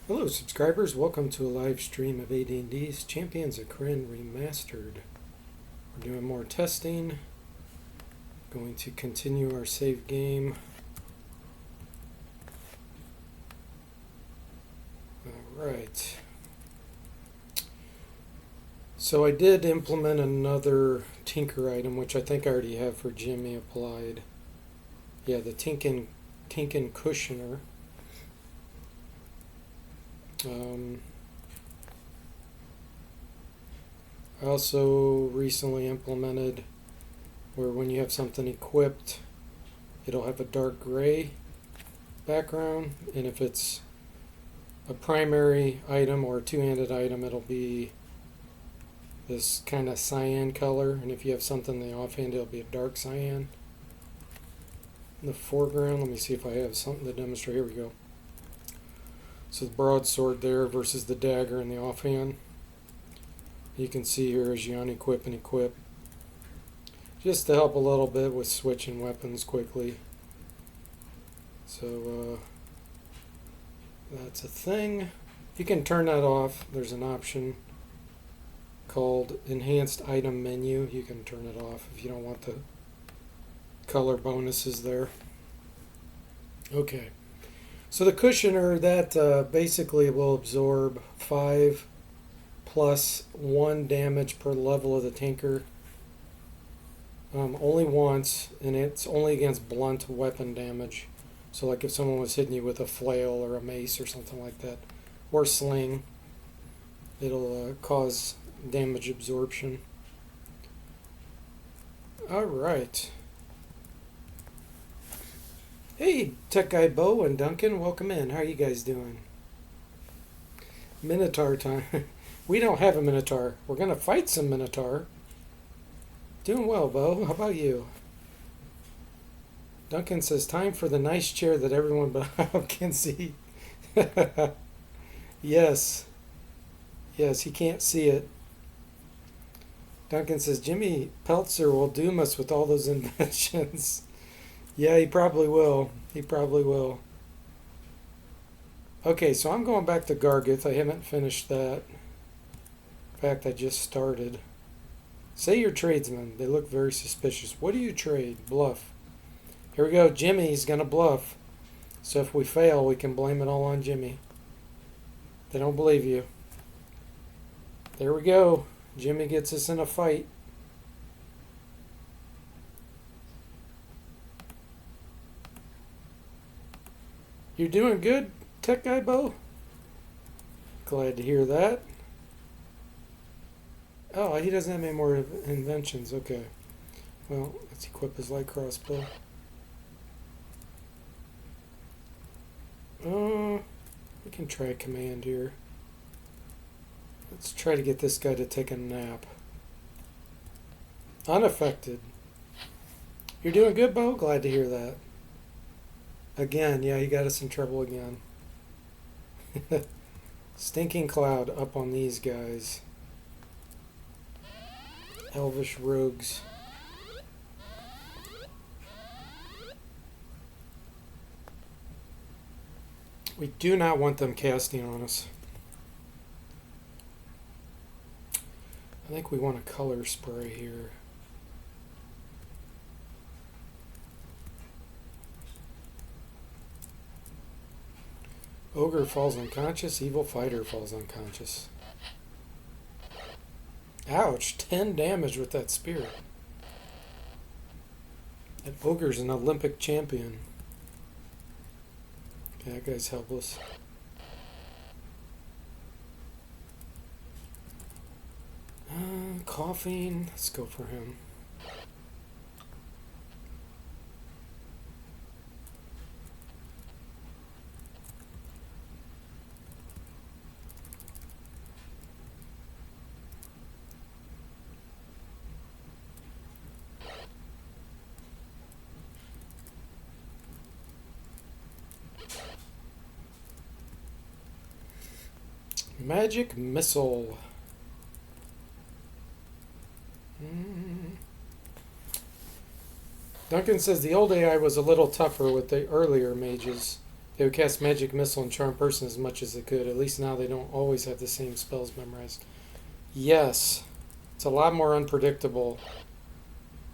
Hello subscribers, welcome to a live stream of AD&D's Champions of Krynn Remastered. We're doing more testing, going to continue our save game. Alright. So I did implement another tinker item, which I think I already have for Jimmy applied. Yeah, the Tinkin Cushioner. I also recently implemented where when you have something equipped, it'll have a dark gray background, and if it's a primary item or a two-handed item, it'll be this kind of cyan color, and if you have something in the offhand, it'll be a dark cyan. In the foreground, let me see if I have something to demonstrate. Here we go. So the broadsword there versus the dagger in the offhand. You can see here as you unequip and equip. Just to help a little bit with switching weapons quickly. So that's a thing. You can turn that off. There's an option called Enhanced Item Menu. You can turn it off if you don't want the color bonuses there. Okay. So the cushioner, that basically will absorb 5 plus 1 damage per level of the tinker. Only once, and it's only against blunt weapon damage. So like if someone was hitting you with a flail or a mace or something like that, or sling, it'll cause damage absorption. Alright. Hey, Tech Guy Bo and Duncan, welcome in. How are you guys doing? Minotaur time. We don't have a Minotaur. We're going to fight some Minotaur. Doing well, Bo. How about you? Duncan says, time for the nice chair that everyone but can see. Yes. Yes, he can't see it. Duncan says, Jimmy Peltzer will doom us with all those inventions. Yeah, he probably will. He probably will. Okay, so I'm going back to Gargith. I haven't finished that. In fact, I just started. Say your tradesmen. They look very suspicious. What do you trade? Bluff. Here we go. Jimmy's going to bluff. So if we fail, we can blame it all on Jimmy. They don't believe you. There we go. Jimmy gets us in a fight. You're doing good, Tech Guy Bo? Glad to hear that. Oh, he doesn't have any more inventions. Okay. Well, let's equip his light crossbow. We can try command here. Let's try to get this guy to take a nap. Unaffected. You're doing good, Bo? Glad to hear that. Again, yeah, he got us in trouble again. Stinking cloud up on these guys. Elvish rogues. We do not want them casting on us. I think we want a color spray here. Ogre falls unconscious, evil fighter falls unconscious. Ouch, 10 damage with that spear. That ogre's an Olympic champion. Okay, that guy's helpless. Coughing, let's go for him. Magic missile. Duncan says the old AI was a little tougher with the earlier mages. They would cast Magic Missile and Charm Person as much as they could. At least now they don't always have the same spells memorized. Yes. It's a lot more unpredictable.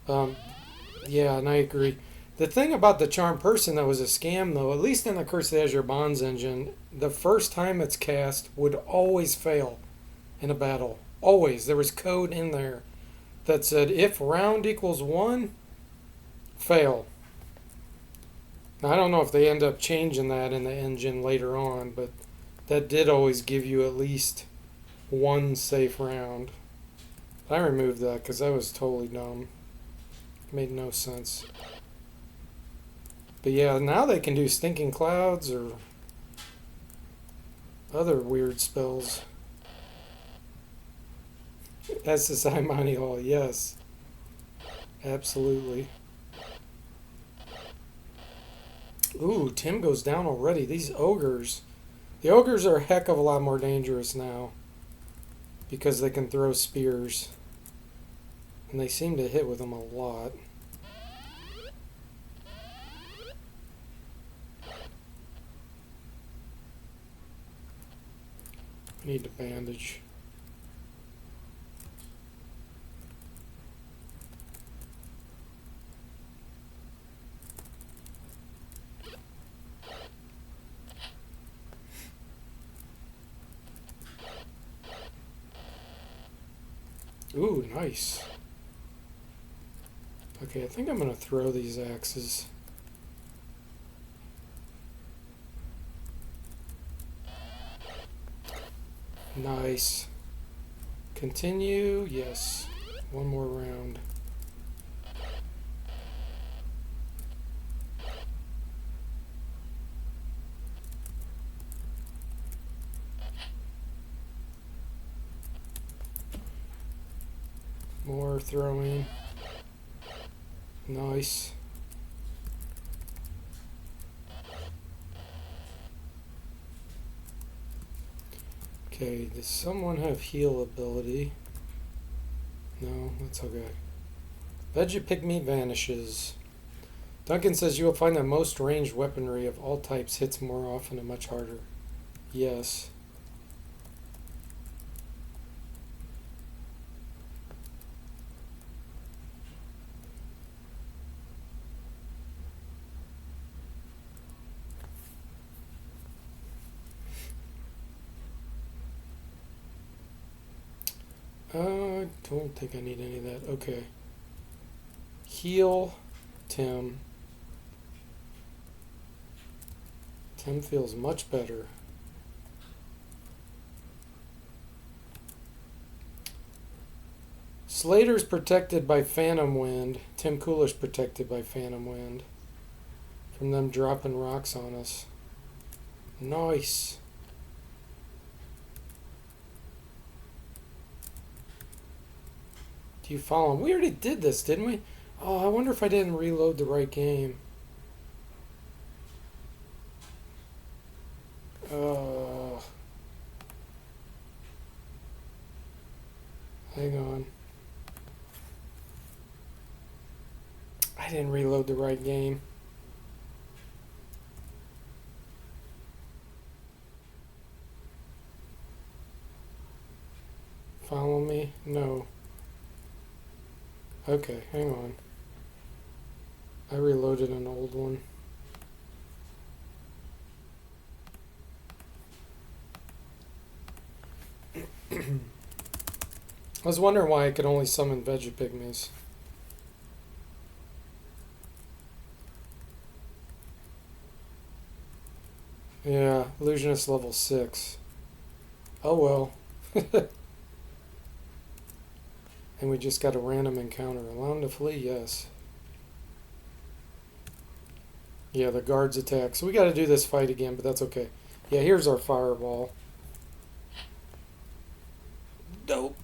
Yeah, and I agree. The thing about the Charm Person that was a scam, though, at least in the Curse of the Azure Bonds engine, the first time it's cast would always fail in a battle. Always. There was code in there that said if round equals 1, fail. Now, I don't know if they end up changing that in the engine later on, but that did always give you at least one safe round. I removed that because that was totally dumb. It made no sense. But yeah, now they can do Stinking Clouds or other weird spells. SSI Monty Hall, yes. Absolutely. Ooh, Tim goes down already. These ogres. The ogres are a heck of a lot more dangerous now. Because they can throw spears. And they seem to hit with them a lot. I need to bandage. Ooh, nice. Okay, I think I'm going to throw these axes. Nice. Continue. Yes. One more round. More throwing. Nice. Okay, does someone have heal ability? No, that's okay. Veggie vanishes. Duncan says you will find that most ranged weaponry of all types hits more often and much harder. Yes. I don't think I need any of that. Okay. Heal Tim. Tim feels much better. Slater's protected by Phantom Wind. Tim Cooler's protected by Phantom Wind. From them dropping rocks on us. Nice. Do you follow him? We already did this, didn't we? Oh, I wonder if I didn't reload the right game. Hang on. I didn't reload the right game. Follow me? No. Okay, hang on. I reloaded an old one. I was wondering why I could only summon Veggie Pygmies. Yeah, Illusionist level 6. Oh well. And we just got a random encounter. Allow him to flee? Yes. Yeah, the guards attack. So we got to do this fight again, but that's okay. Yeah, here's our fireball. Dope.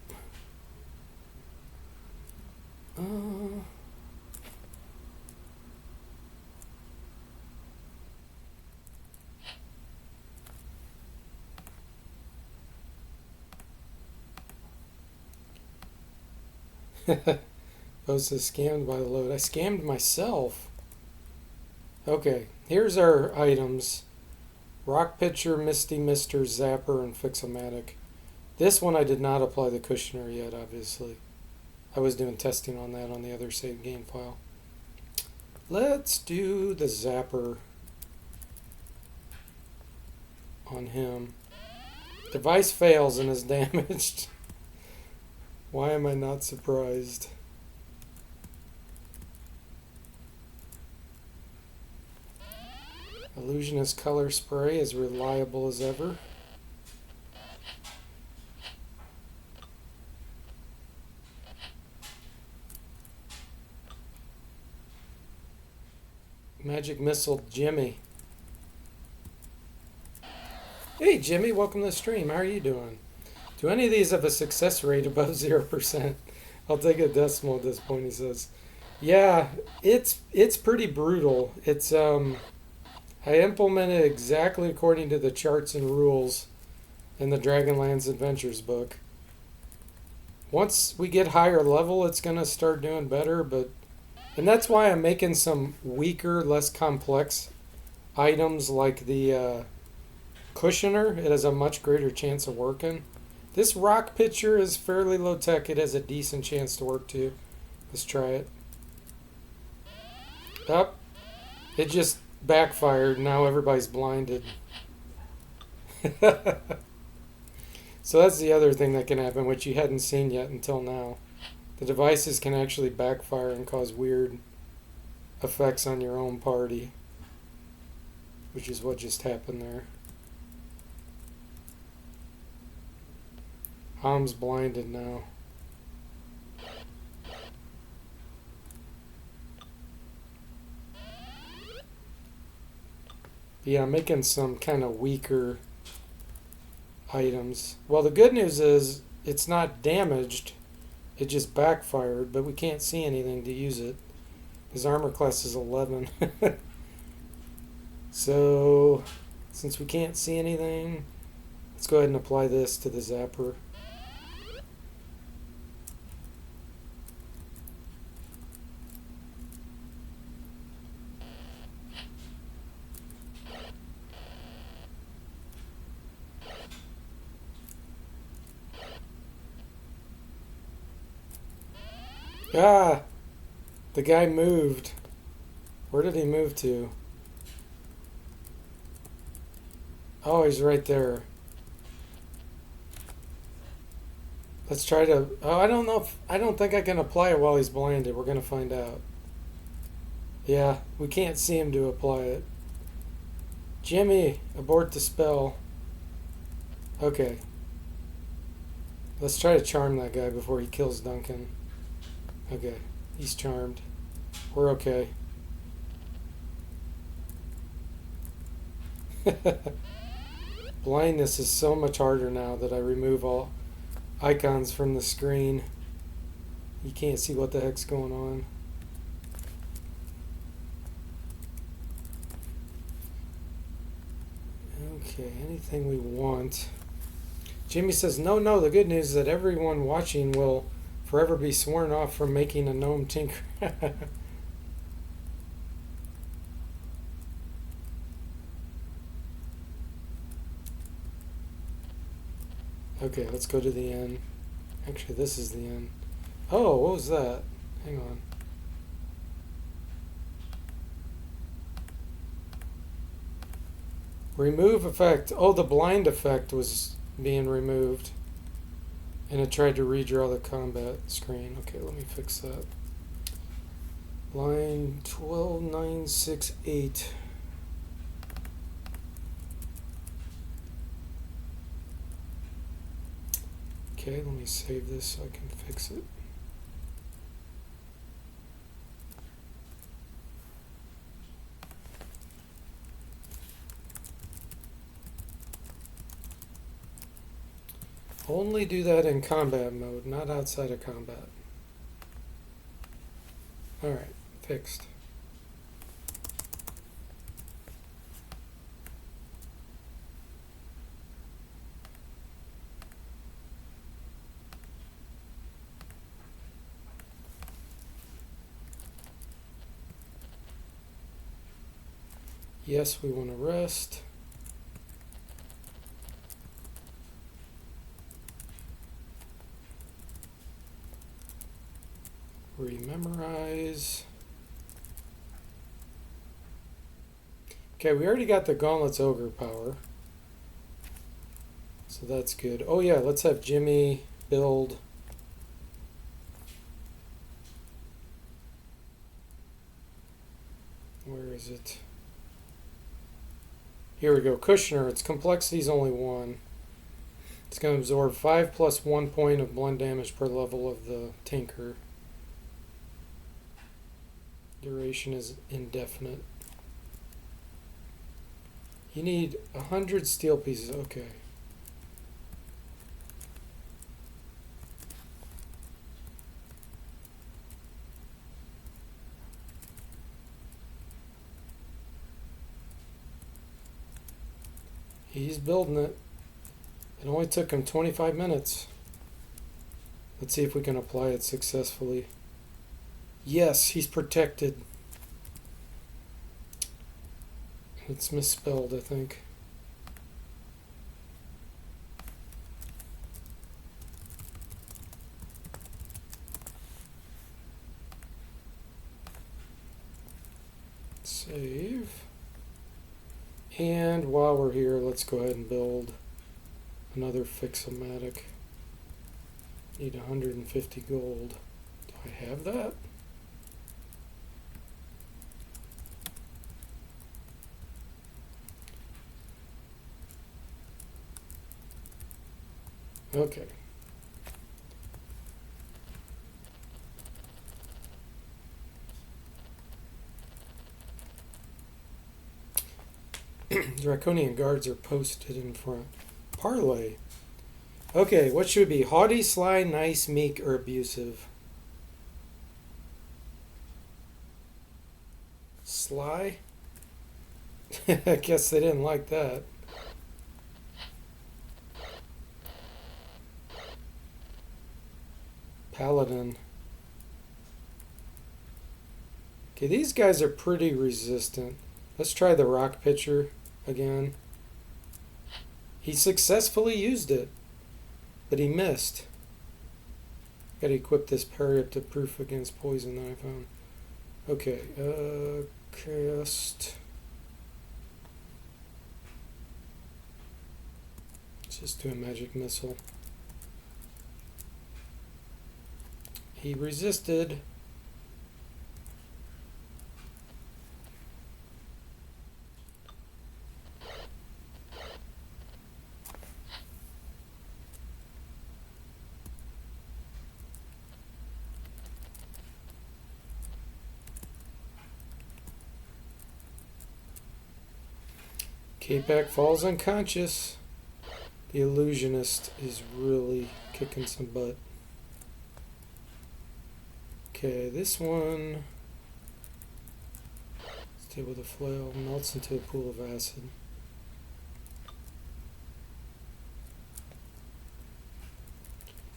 Post is scammed by the load. I scammed myself. Okay, here's our items. Rock Pitcher, Misty Mister, Zapper, and Fix-O-Matic. This one I did not apply the cushioner yet, obviously. I was doing testing on that on the other save game file. Let's do the Zapper on him. Device fails and is damaged. Why am I not surprised? Illusionist Color Spray is reliable as ever. Magic Missile Jimmy. Hey Jimmy, welcome to the stream. How are you doing? Do any of these have a success rate above 0%? I'll take a decimal at this point, he says. Yeah, it's pretty brutal. It's I implemented exactly according to the charts and rules in the Dragonlance Adventures book. Once we get higher level, it's going to start doing better, and that's why I'm making some weaker, less complex items like the cushioner. It has a much greater chance of working. This rock pitcher is fairly low tech. It has a decent chance to work too. Let's try it. Up. It just backfired. Now everybody's blinded. So that's the other thing that can happen, which you hadn't seen yet until now. The devices can actually backfire and cause weird effects on your own party, which is what just happened there. Ham's blinded now. Yeah, I'm making some kind of weaker items. Well, the good news is it's not damaged. It just backfired, but we can't see anything to use it. His armor class is 11. So, since we can't see anything, let's go ahead and apply this to the Zapper. Ah! The guy moved. Where did he move to? Oh, he's right there. Let's try to... Oh, I don't know if... I don't think I can apply it while he's blinded. We're going to find out. Yeah, we can't see him to apply it. Jimmy, abort the spell. Okay. Let's try to charm that guy before he kills Duncan. Okay, he's charmed. We're okay. Blindness is so much harder now that I remove all icons from the screen. You can't see what the heck's going on. Okay, anything we want. Jimmy says, no, the good news is that everyone watching will forever be sworn off from making a gnome tinker. Okay, let's go to the end. Actually, this is the end. Oh, what was that? Hang on. Remove effect. Oh, the blind effect was being removed. And it tried to redraw the combat screen. Okay, let me fix that. Line 12968. Okay, let me save this so I can fix it. Only do that in combat mode, not outside of combat. Alright, fixed. Yes, we want to rest. Rememorize. Okay, we already got the Gauntlet's Ogre power. So that's good. Oh yeah, let's have Jimmy build. Where is it? Here we go. Kushner. Its complexity is only 1. It's going to absorb 5 plus 1 point of blend damage per level of the Tinker. Duration is indefinite. You need 100 steel pieces. Okay. He's building it. It only took him 25 minutes. Let's see if we can apply it successfully. Yes, he's protected. It's misspelled, I think. Save. And while we're here, let's go ahead and build another Fix-O-Matic. Need 150 gold. Do I have that? Okay. Draconian guards are posted in front. Parlay. Okay, what should it be? Haughty, sly, nice, meek, or abusive? Sly? I guess they didn't like that. Paladin. Okay, these guys are pretty resistant. Let's try the rock pitcher again. He successfully used it, but he missed. Gotta equip this parry up to proof against poison that I found. Okay, cast. Let's just do a magic missile. He resisted. K-Pack falls unconscious. The illusionist is really kicking some butt. Okay, this one. Stay with a flail, melts into a pool of acid.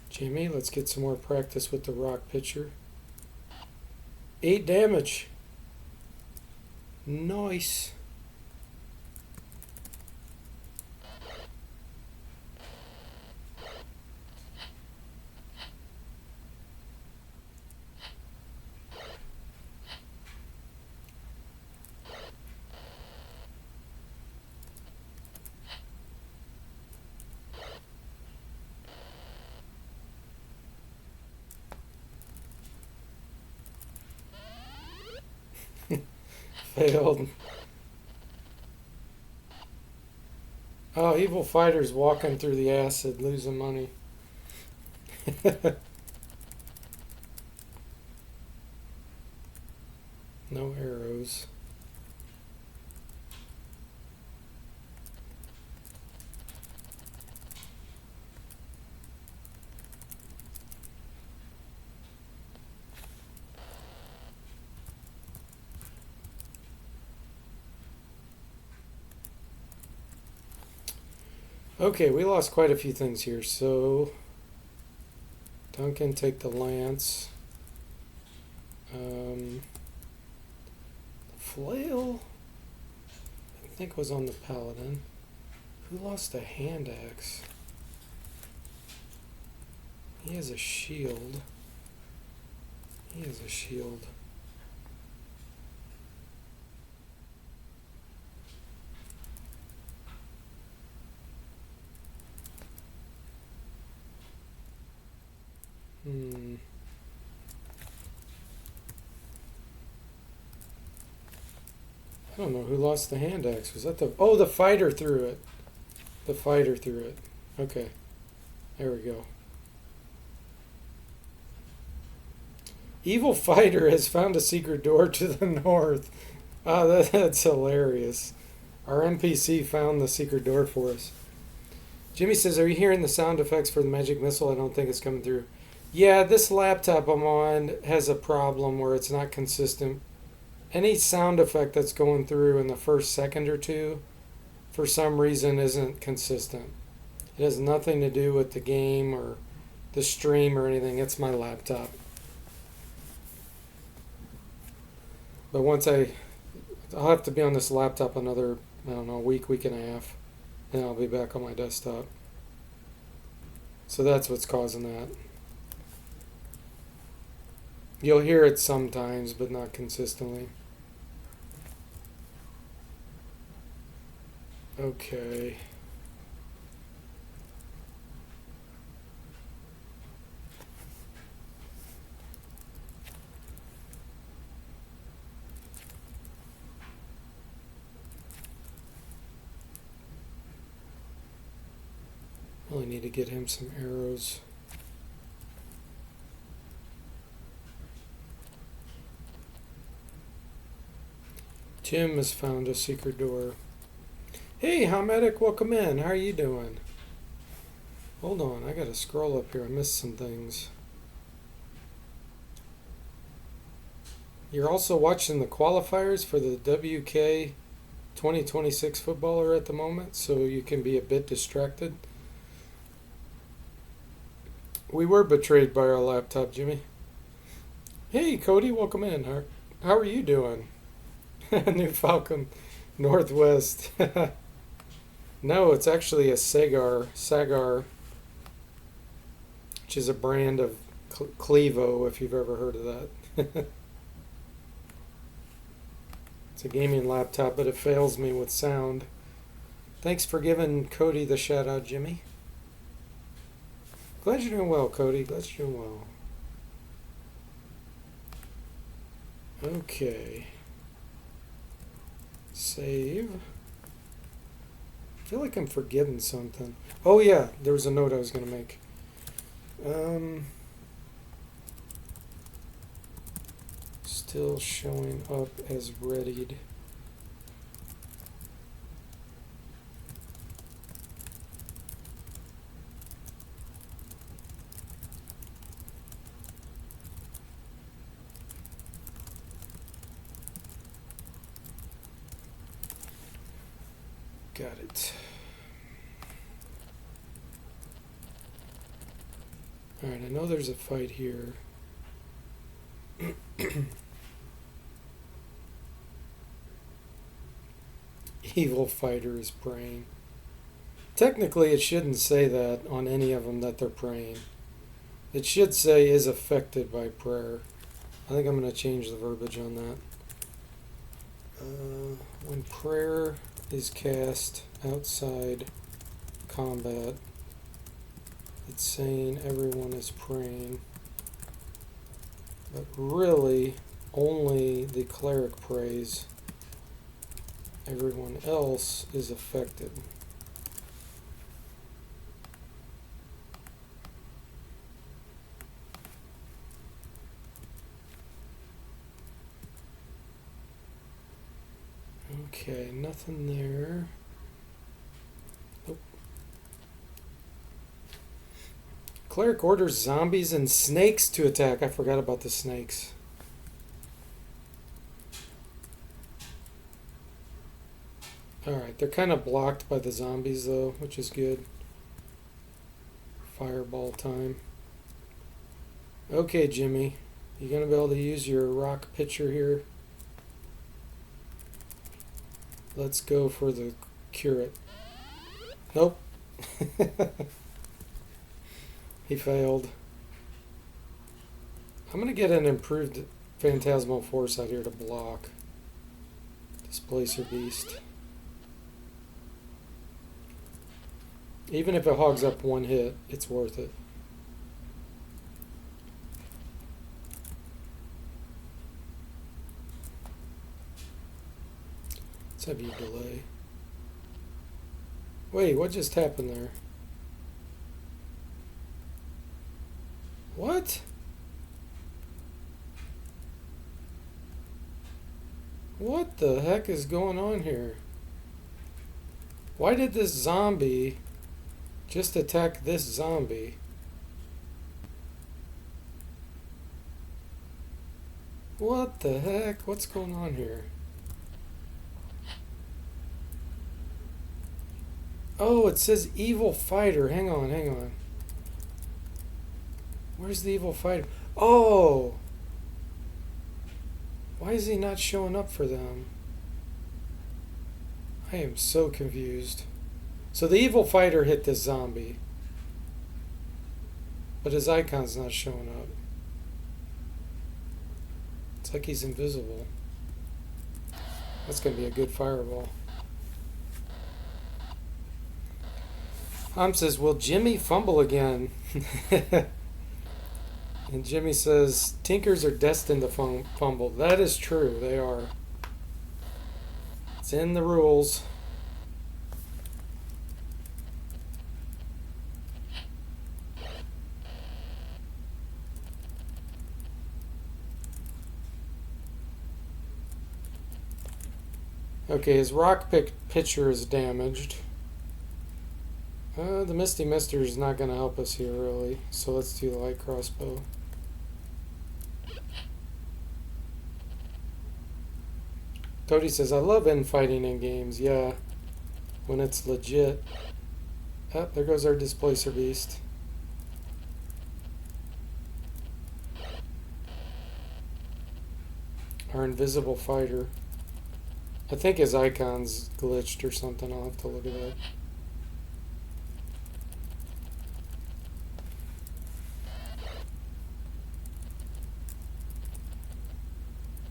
Jamie, let's get some more practice with the rock pitcher. 8 damage. Nice. Failed. Oh, evil fighters walking through the acid, losing money. No arrows. Okay, we lost quite a few things here, so Duncan take the lance. The flail, I think, was on the paladin. Who lost a hand axe? He has a shield. He has a shield. I don't know who lost the hand axe. Was that the... Oh, the fighter threw it. The fighter threw it. Okay. There we go. Evil fighter has found a secret door to the north. Oh, that's hilarious. Our NPC found the secret door for us. Jimmy says, are you hearing the sound effects for the magic missile? I don't think it's coming through. Yeah, this laptop I'm on has a problem where it's not consistent. Any sound effect that's going through in the first second or two, for some reason, isn't consistent. It has nothing to do with the game or the stream or anything. It's my laptop. But once I'll have to be on this laptop another, I don't know, week and a half. And I'll be back on my desktop. So that's what's causing that. You'll hear it sometimes, but not consistently. Okay. Really need to get him some arrows. Jim has found a secret door. Hey, Hamedic, welcome in. How are you doing? Hold on, I gotta scroll up here. I missed some things. You're also watching the qualifiers for the WK 2026 footballer at the moment, so you can be a bit distracted. We were betrayed by our laptop, Jimmy. Hey, Cody, welcome in. How are you doing? New Falcon Northwest. No, it's actually a Sagar, which is a brand of Clevo, if you've ever heard of that. It's a gaming laptop, but it fails me with sound. Thanks for giving Cody the shout out, Jimmy. Glad you're doing well, Cody. Glad you're doing well. Okay. Save. I feel like I'm forgetting something. Oh yeah, there was a note I was going to make. Still showing up as readied. Got it. Alright, I know there's a fight here. Evil fighter is praying. Technically, it shouldn't say that on any of them that they're praying. It should say is affected by prayer. I think I'm going to change the verbiage on that. When prayer is cast outside combat, it's saying everyone is praying, but really only the cleric prays. Everyone else is affected. Okay, nothing there. Nope. Cleric orders zombies and snakes to attack. I forgot about the snakes. Alright, they're kind of blocked by the zombies though, which is good. Fireball time. Okay, Jimmy. You gonna be able to use your rock pitcher here? Let's go for the curate. Nope. He failed. I'm going to get an improved Phantasmal Force out here to block Displacer Beast. Even if it hogs up one hit, it's worth it. Let's have you delay. Wait, what just happened there? What? What the heck is going on here? Why did this zombie just attack this zombie? What the heck? What's going on here? Oh, it says evil fighter. Hang on, hang on. Where's the evil fighter? Oh! Why is he not showing up for them? I am so confused. So the evil fighter hit this zombie, but his icon's not showing up. It's like he's invisible. That's going to be a good fireball. Says, will Jimmy fumble again? And Jimmy says, Tinkers are destined to fumble. That is true, they are. It's in the rules. Okay, his rock pitcher is damaged. The Misty Mister is not going to help us here, really. So let's do the light crossbow. Cody says, I love infighting in games. Yeah, when it's legit. Oh, there goes our Displacer Beast. Our invisible fighter. I think his icon's glitched or something. I'll have to look at that.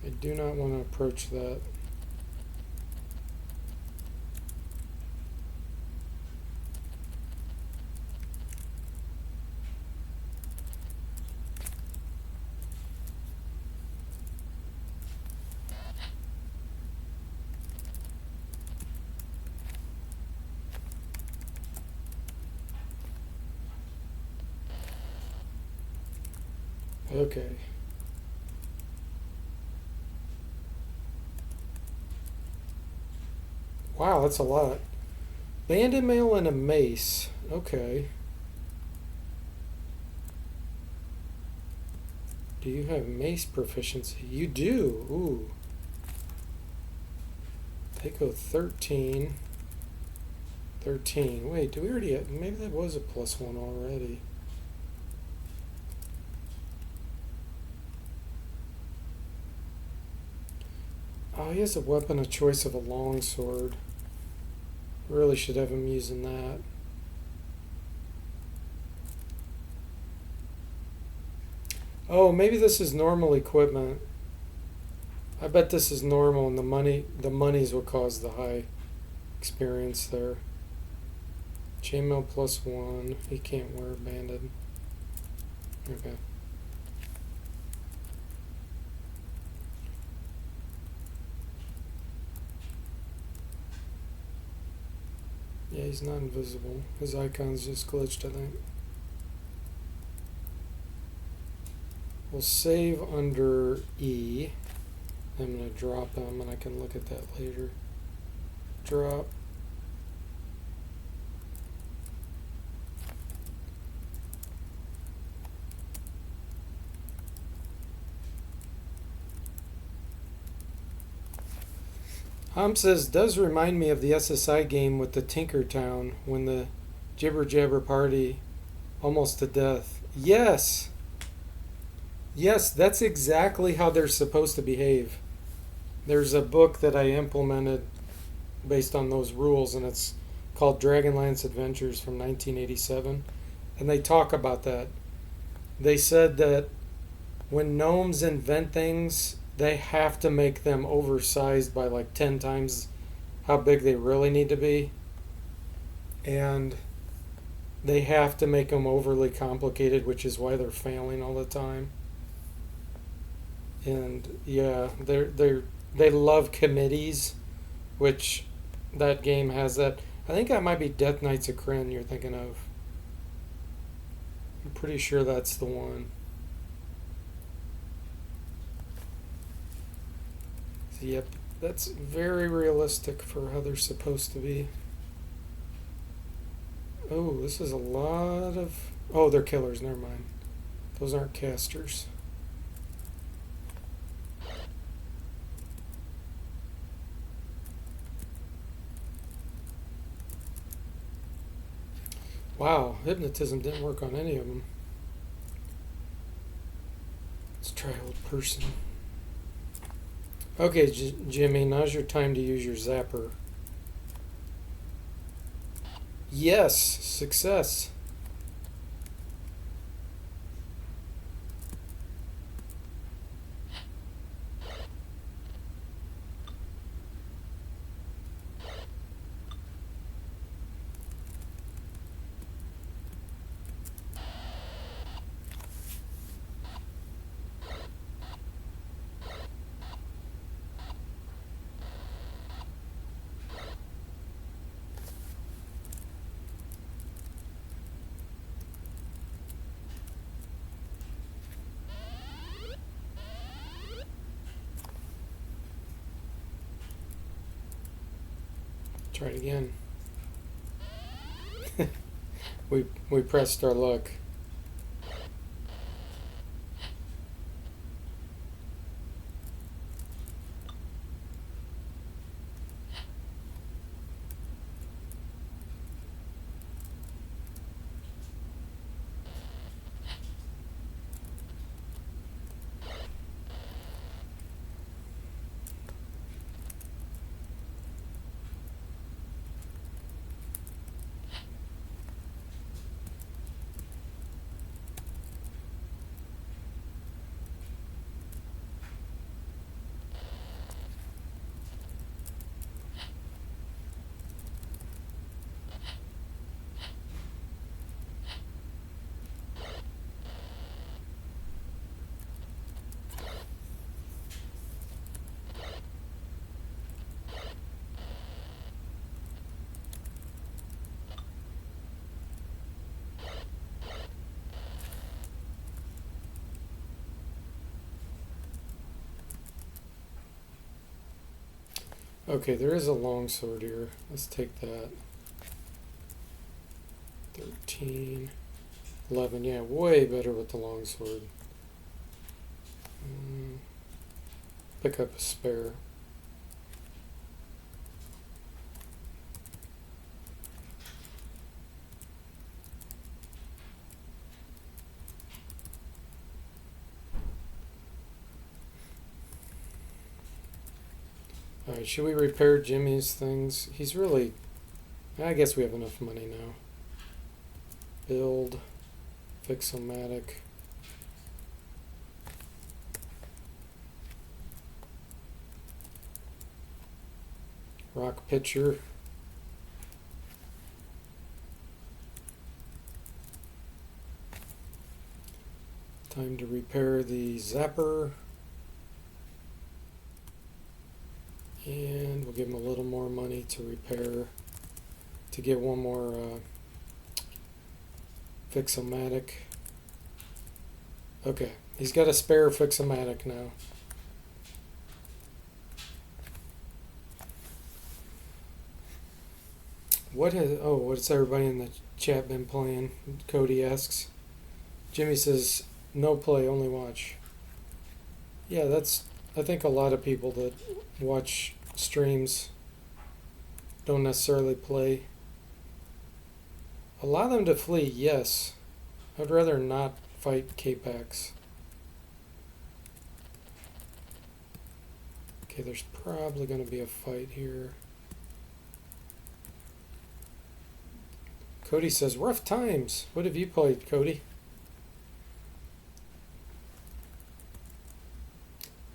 I do not want to approach that. Okay. Wow, that's a lot. Bandit mail and a mace. Okay. Do you have mace proficiency? You do. Ooh. They go 13. 13. Wait, do we already have... Maybe that was a +1 already. Oh, he has a weapon of choice of a longsword. Really should have him using that. Oh, maybe this is normal equipment. I bet this is normal, and the monies will cause the high experience there. Chainmail +1. He can't wear banded. Okay. Yeah, he's not invisible. His icon's just glitched, I think. We'll save under E. I'm going to drop him, and I can look at that later. Drop. Says, does remind me of the SSI game with the Tinkertown when the Jibber Jabber party almost to death. Yes! Yes, that's exactly how they're supposed to behave. There's a book that I implemented based on those rules, and it's called Dragonlance Adventures from 1987. And they talk about that. They said that when gnomes invent things, they have to make them oversized by like 10 times how big they really need to be. And they have to make them overly complicated, which is why they're failing all the time. And yeah, they love committees, which that game has that. I think that might be Death Knights of Krynn you're thinking of. I'm pretty sure that's the one. So, yep, that's very realistic for how they're supposed to be. Oh, this is a lot of... Oh, they're killers, never mind. Those aren't casters. Wow, hypnotism didn't work on any of them. Let's try old person. Okay, Jimmy, now's your time to use your zapper. Yes, success. Try it again. we pressed our luck. Okay, there is a longsword here. Let's take that. 13, 11. Yeah, way better with the longsword. Pick up a spare. Alright, should we repair Jimmy's things? He's really... I guess we have enough money now. Build. Fix-o-matic. Rock pitcher. Time to repair the zapper. And we'll give him a little more money to repair, to get one more fix-o-matic. Okay, he's got a spare fix-o-matic now. What's everybody in the chat been playing? Cody asks. Jimmy says, no play, only watch. Yeah, that's... I think a lot of people that watch streams don't necessarily play. Allow them to flee, yes. I'd rather not fight K-Pax. Okay, there's probably going to be a fight here. Cody says, rough times. What have you played, Cody?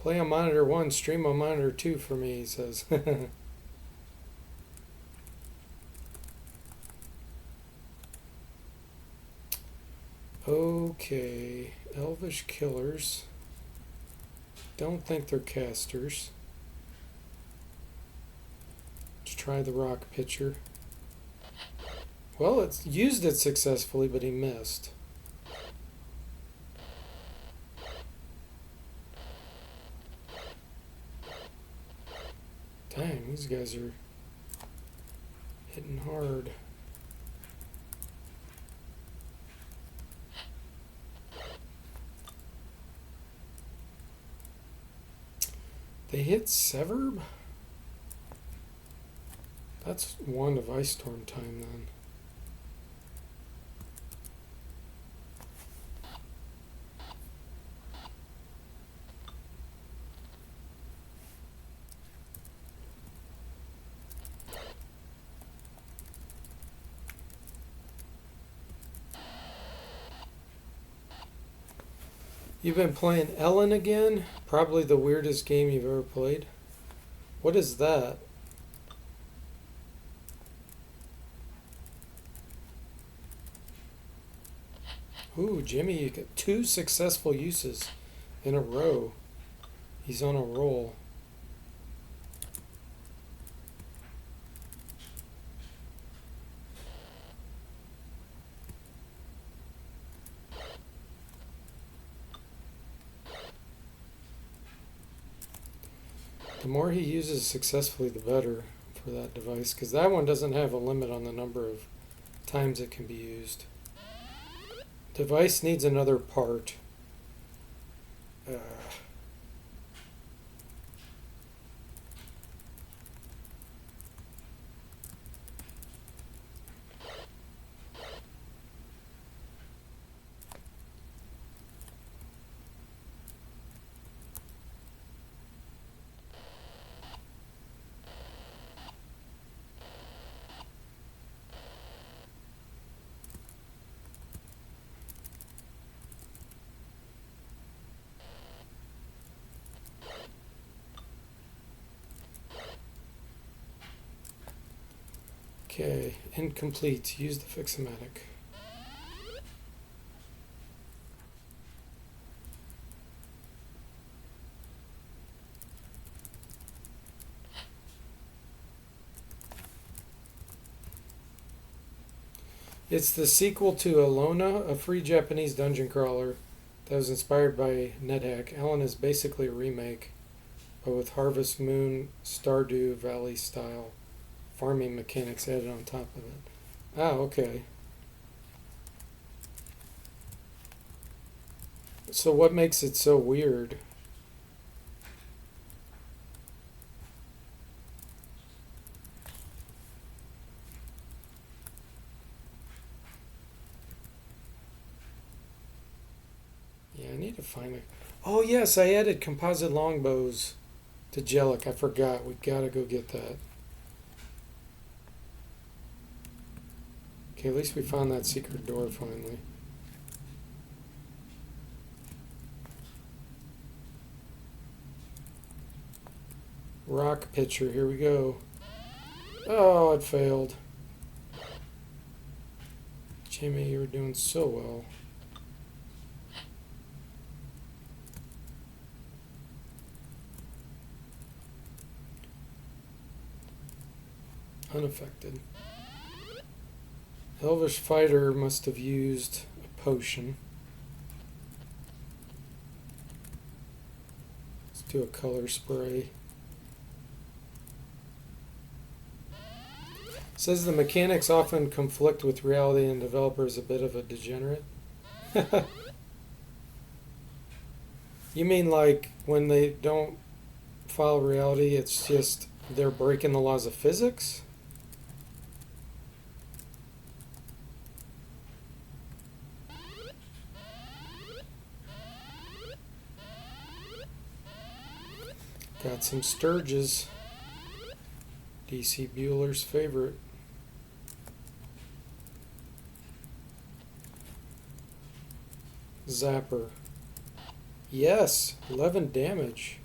Play on monitor 1, stream on monitor 2 for me, he says. Okay, Elvish Killers. Don't think they're casters. Let's try the rock pitcher. Well, it's used it successfully, but he missed. Dang, these guys are hitting hard. They hit Severb? That's one of Ice Storm time then. You've been playing Ellen again? Probably the weirdest game you've ever played. What is that? Ooh, Jimmy, you got 2 successful uses in a row. He's on a roll. The more he uses successfully, the better for that device, because that one doesn't have a limit on the number of times it can be used. Device needs another part. Okay, incomplete. Use the Fixomatic. It's the sequel to Alona, a free Japanese dungeon crawler that was inspired by NetHack. Ellen is basically a remake, but with Harvest Moon, Stardew Valley style farming mechanics added on top of it. Ah, okay. So what makes it so weird? Yeah, I need to find it. Oh yes, I added composite longbows to Jellic. I forgot. We gotta go get that. Okay, at least we found that secret door finally. Rock pitcher, here we go. Oh, it failed. Jimmy, you were doing so well. Unaffected. Elvish Fighter must have used a potion. Let's do a color spray. Says the mechanics often conflict with reality and developer is a bit of a degenerate. You mean like when they don't follow reality, it's just they're breaking the laws of physics? Got some Sturges. DC Bueller's favorite. Zapper. Yes, 11 damage.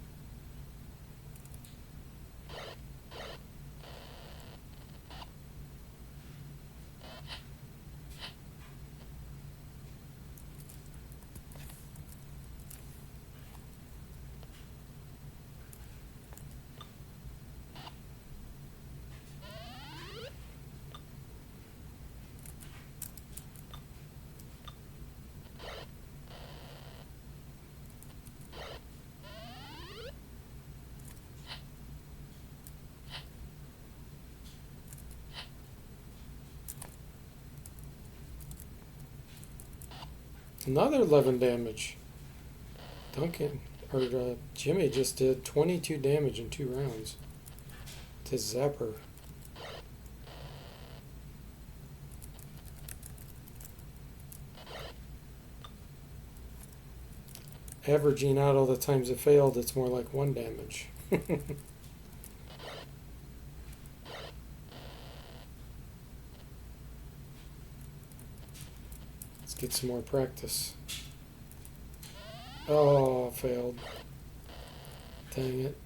Another 11 damage. Jimmy just did 22 damage in 2 rounds to Zapper. Averaging out all the times it failed, it's more like 1 damage. Let's get some more practice. Oh, failed. Dang it.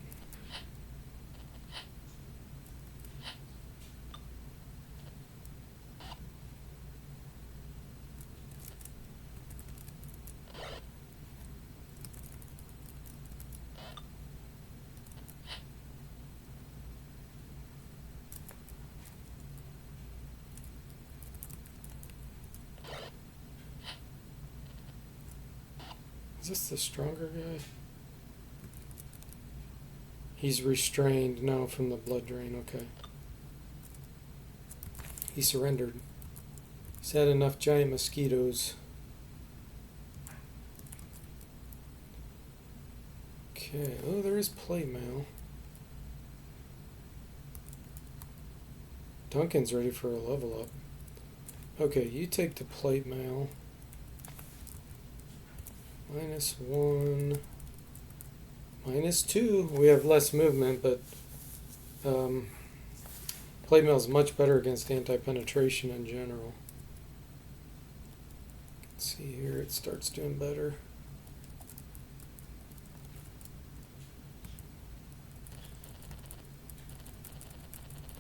Is this the stronger guy? He's restrained now from the blood drain, okay. He surrendered. He's had enough giant mosquitoes. Okay, oh, there is plate mail. Duncan's ready for a level up. Okay, you take the plate mail. -1. -2. We have less movement, but plate mail is much better against anti-penetration in general. Let's see here, it starts doing better.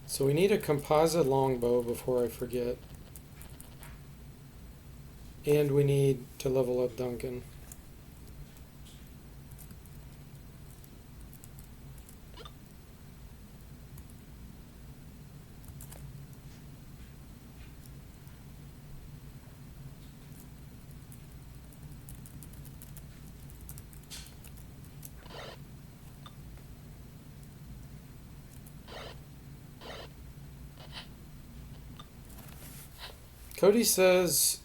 So we need a composite longbow before I forget. And we need to level up Duncan. Cody says,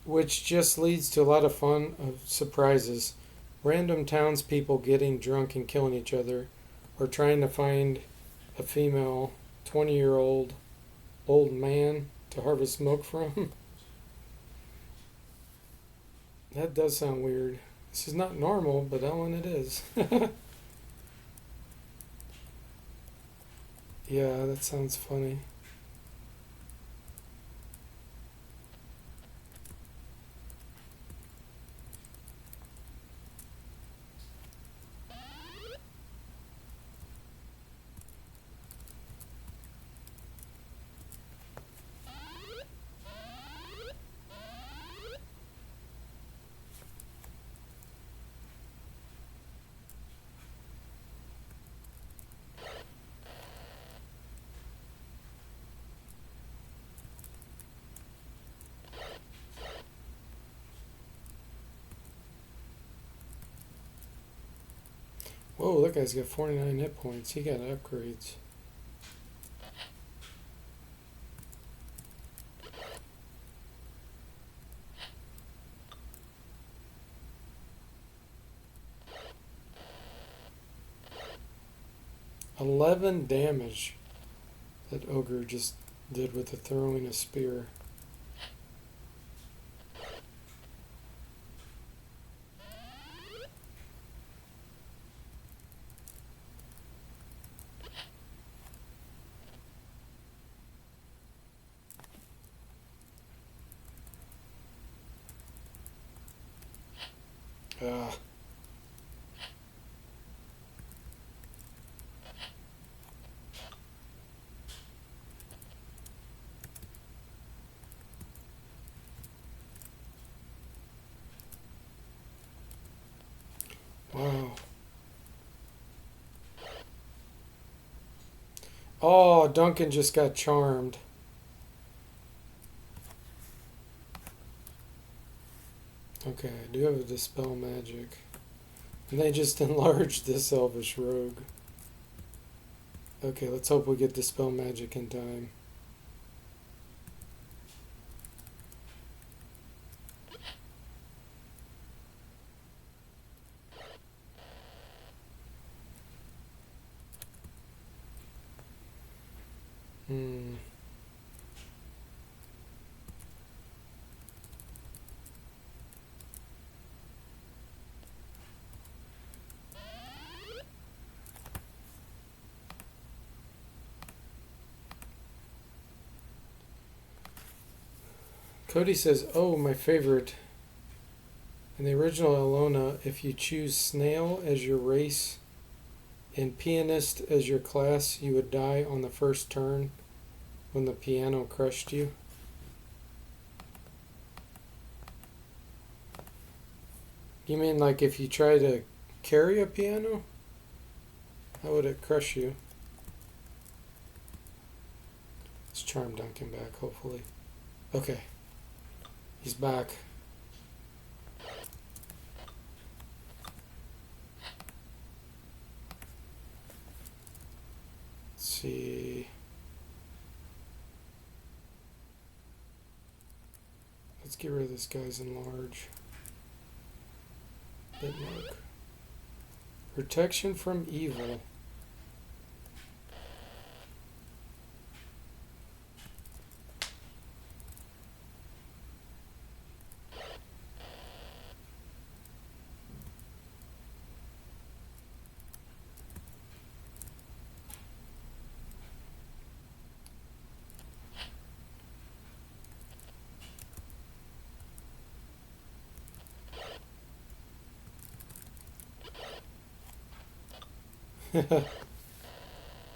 which just leads to a lot of fun surprises. Random townspeople getting drunk and killing each other, or trying to find a female 20-year-old old man to harvest smoke from. That does sound weird. This is not normal, but Ellen, it is. Yeah, that sounds funny. Whoa, that guy's got 49 hit points. He got upgrades. $11 damage that ogre just did with the throwing a spear. Ah. Wow. Oh, Duncan just got charmed. Okay, I do have a Dispel Magic. And they just enlarged this Elvish Rogue. Okay, let's hope we get Dispel Magic in time. Hmm. Cody says, "Oh, my favorite. In the original Alona, if you choose Snail as your race and Pianist as your class, you would die on the first turn when the piano crushed you." You mean like if you try to carry a piano? How would it crush you? Let's charm Duncan back, hopefully. Okay. He's back. Let's see. Let's get rid of this guy's enlarge. Bitmark. Protection from evil.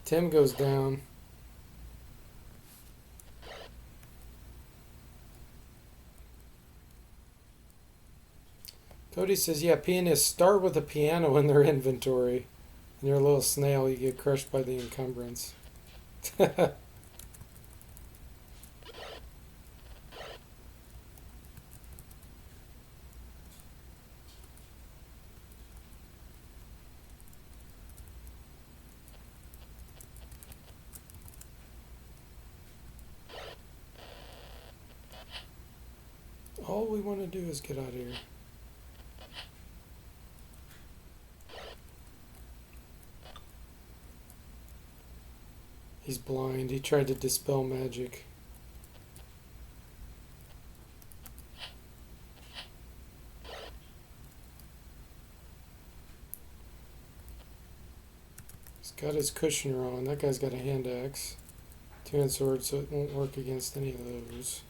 Tim goes down. Cody says, yeah, pianists start with a piano in their inventory. And you're a little snail, you get crushed by the encumbrance. All we want to do is get out of here. He's blind. He tried to dispel magic. He's got his cushioner on. That guy's got a hand axe. Two-hand sword, so it won't work against any of those.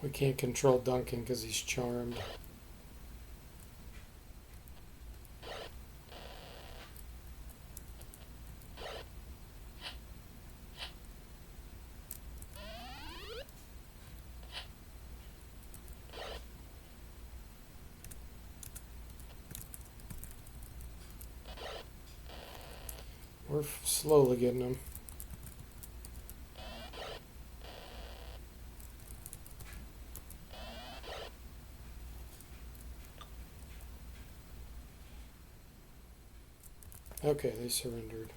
We can't control Duncan because he's charmed. We're slowly getting him. Okay, they surrendered.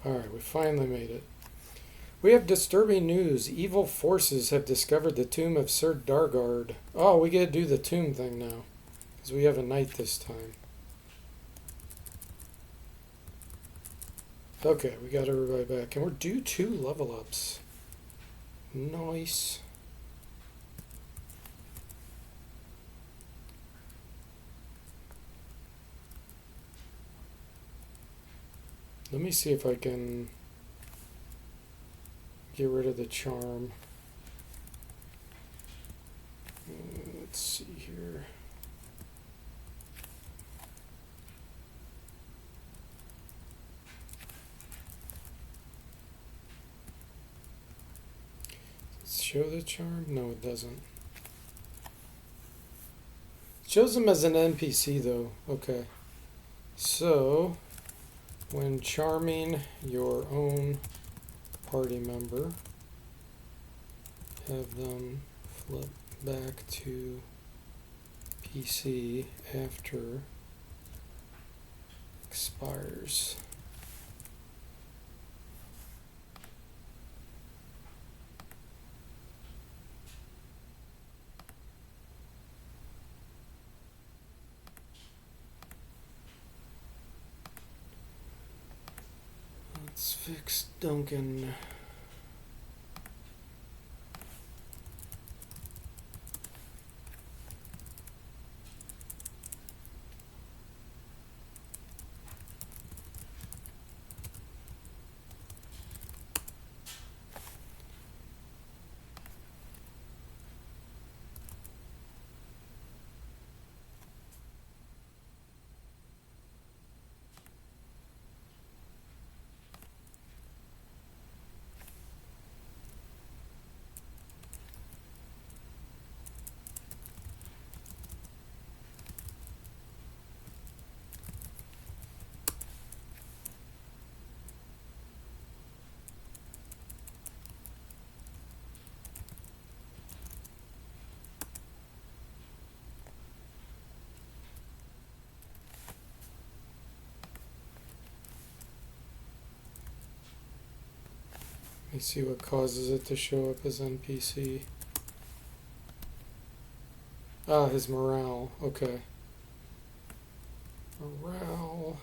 Alright, we finally made it. We have disturbing news. Evil forces have discovered the tomb of Sir Dargard. Oh, we get to do the tomb thing now. Because we have a knight this time. Okay, we got everybody back. And we're due 2 level ups. Nice. Let me see if I can get rid of the charm. Let's see here. Does it show the charm? No, it doesn't. It shows him as an NPC though. Okay. So, when charming your own party member, have them flip back to PC after expires. Let's fix Duncan. Let me see what causes it to show up as NPC. Ah, his morale. Okay. Morale.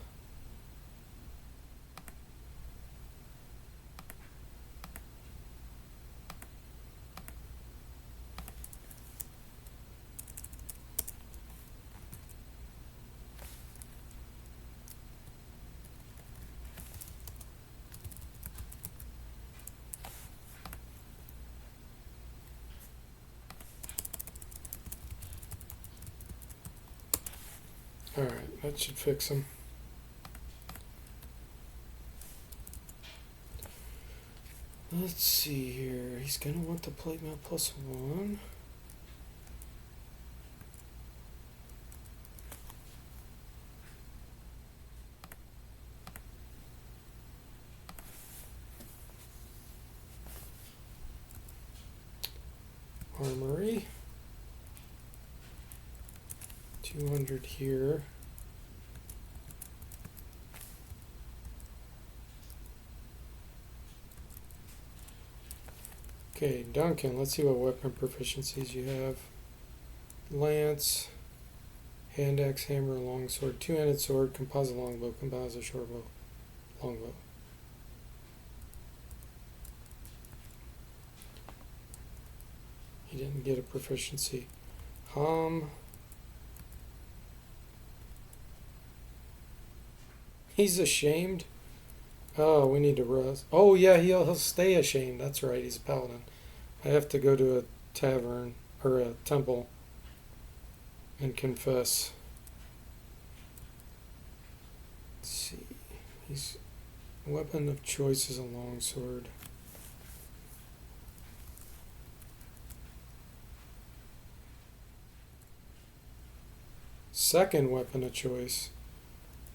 Alright, that should fix him. Let's see here. He's gonna want the plate mail +1. Armory. 200 here. Okay, Duncan, let's see what weapon proficiencies you have. Lance, hand axe, hammer, longsword, two-handed sword, composite longbow, composite shortbow, longbow. He didn't get a proficiency. He's ashamed. Oh, we need to rest. Oh yeah, he'll stay ashamed. That's right, he's a paladin. I have to go to a tavern or a temple and confess. Let's see. His weapon of choice is a longsword. Second weapon of choice.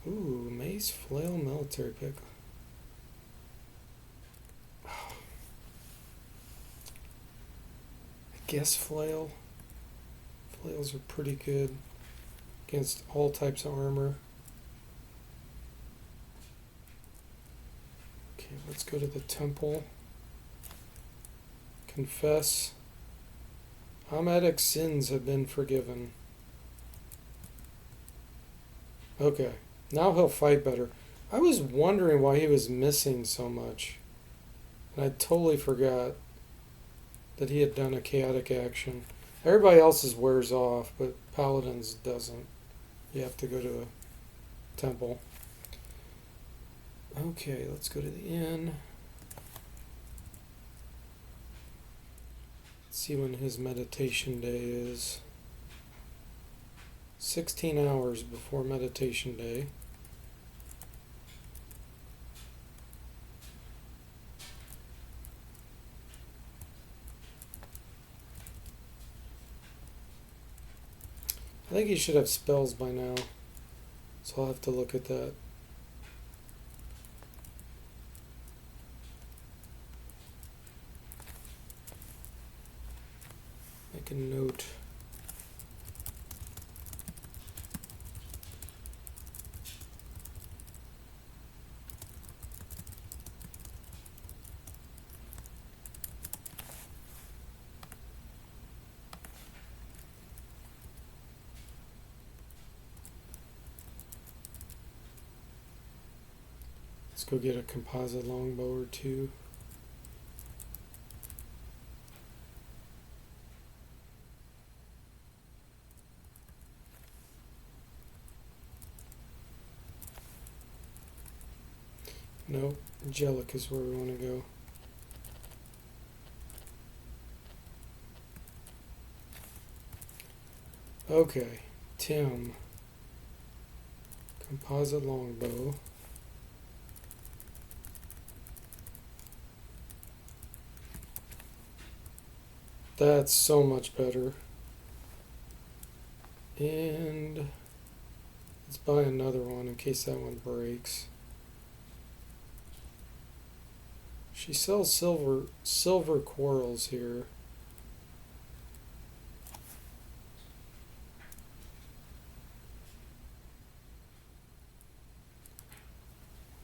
Ooh, mace, flail, military pick. I guess flail. Flails are pretty good against all types of armor. Okay, let's go to the temple. Confess. Hamadic's sins have been forgiven. Okay, now he'll fight better. I was wondering why he was missing so much. And I totally forgot that he had done a chaotic action. Everybody else's wears off, but Paladin's doesn't. You have to go to a temple. Okay, let's go to the inn. Let's see when his meditation day is. 16 hours before meditation day. I think he should have spells by now, so I'll have to look at that. Make a note. Let's go get a composite longbow or two. No, Angelic is where we want to go. Okay, Tim. Composite longbow. That's so much better. And let's buy another one in case that one breaks. She sells silver quarrels here.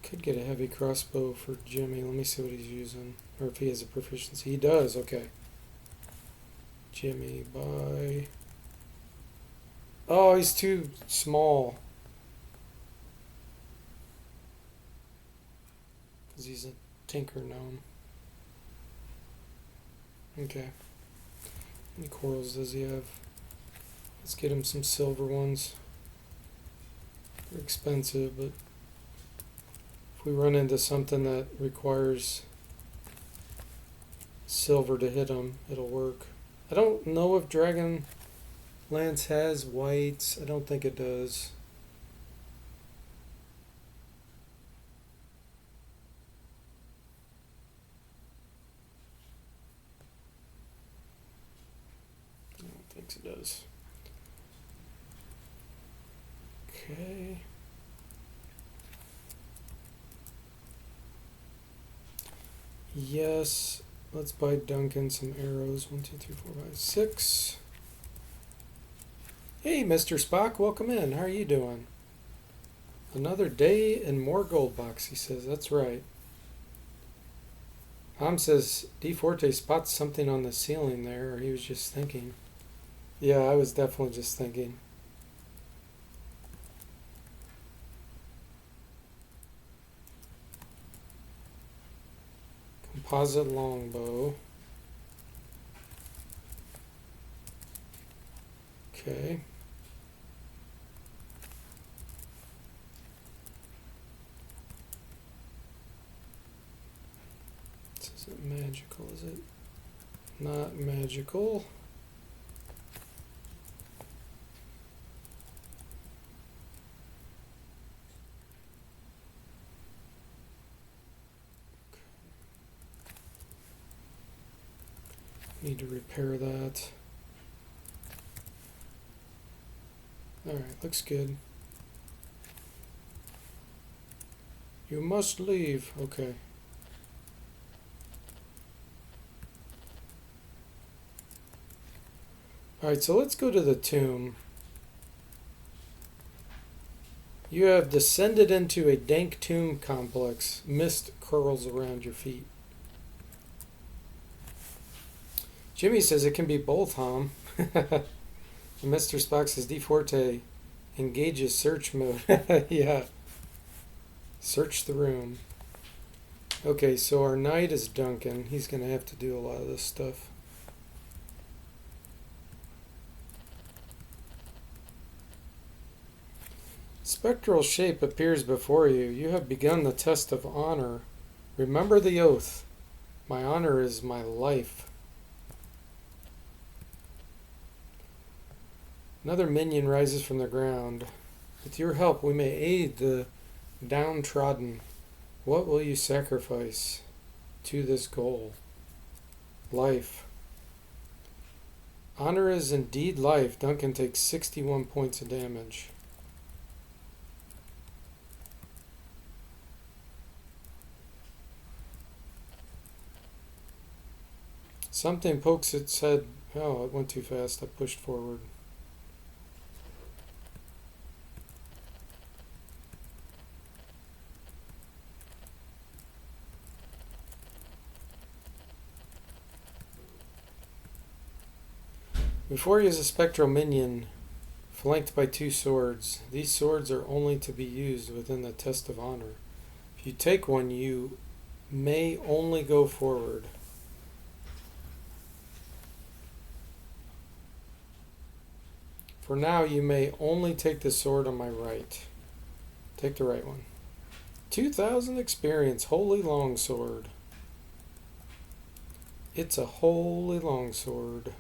Could get a heavy crossbow for Jimmy. Let me see what he's using. Or if he has a proficiency. He does, okay. Jimmy, buy. Oh, he's too small. Because he's a tinker gnome. Okay. How many corals does he have? Let's get him some silver ones. They're expensive, but if we run into something that requires silver to hit him, it'll work. I don't know if Dragonlance has whites. I don't think it does. I don't think it does. Okay. Yes. Let's buy Duncan some arrows. 1, 2, 3, 4, 5, 6. Hey, Mr. Spock, welcome in. How are you doing? Another day and more gold box, he says. That's right. Ham says DFortae spots something on the ceiling there, or he was just thinking. Yeah, I was definitely just thinking. Composite longbow. Okay. This isn't magical, is it? Not magical. Need to repair that. Alright, looks good. You must leave. Okay. Alright, so let's go to the tomb. You have descended into a dank tomb complex. Mist curls around your feet. Jimmy says it can be both, Hom. Mr. Spock says DFortae engages search mode. Yeah. Search the room. Okay, so our knight is Duncan. He's going to have to do a lot of this stuff. Spectral shape appears before you. You have begun the test of honor. Remember the oath. My honor is my life. Another minion rises from the ground. With your help, we may aid the downtrodden. What will you sacrifice to this goal? Life. Honor is indeed life. Duncan takes 61 points of damage. Something pokes its head. Oh, it went too fast. I pushed forward. Before you is a spectral minion, flanked by 2 swords. These swords are only to be used within the test of honor. If you take one, you may only go forward. For now, you may only take the sword on my right. Take the right one. 2,000 experience, holy longsword. It's a holy longsword.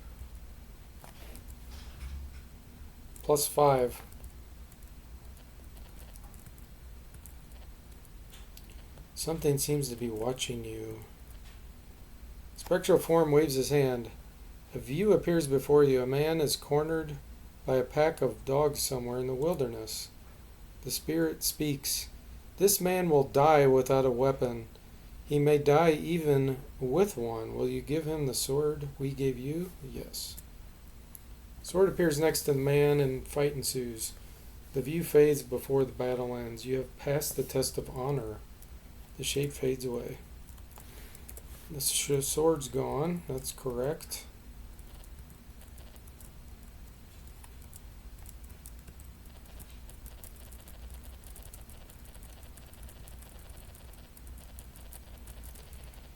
+5. Something seems to be watching you. Spectral form waves his hand. A view appears before you. A man is cornered by a pack of dogs somewhere in the wilderness. The spirit speaks. This man will die without a weapon. He may die even with one. Will you give him the sword we gave you? Yes. Sword appears next to the man and fight ensues. The view fades before the battle ends. You have passed the test of honor. The shape fades away. The sword's gone. That's correct.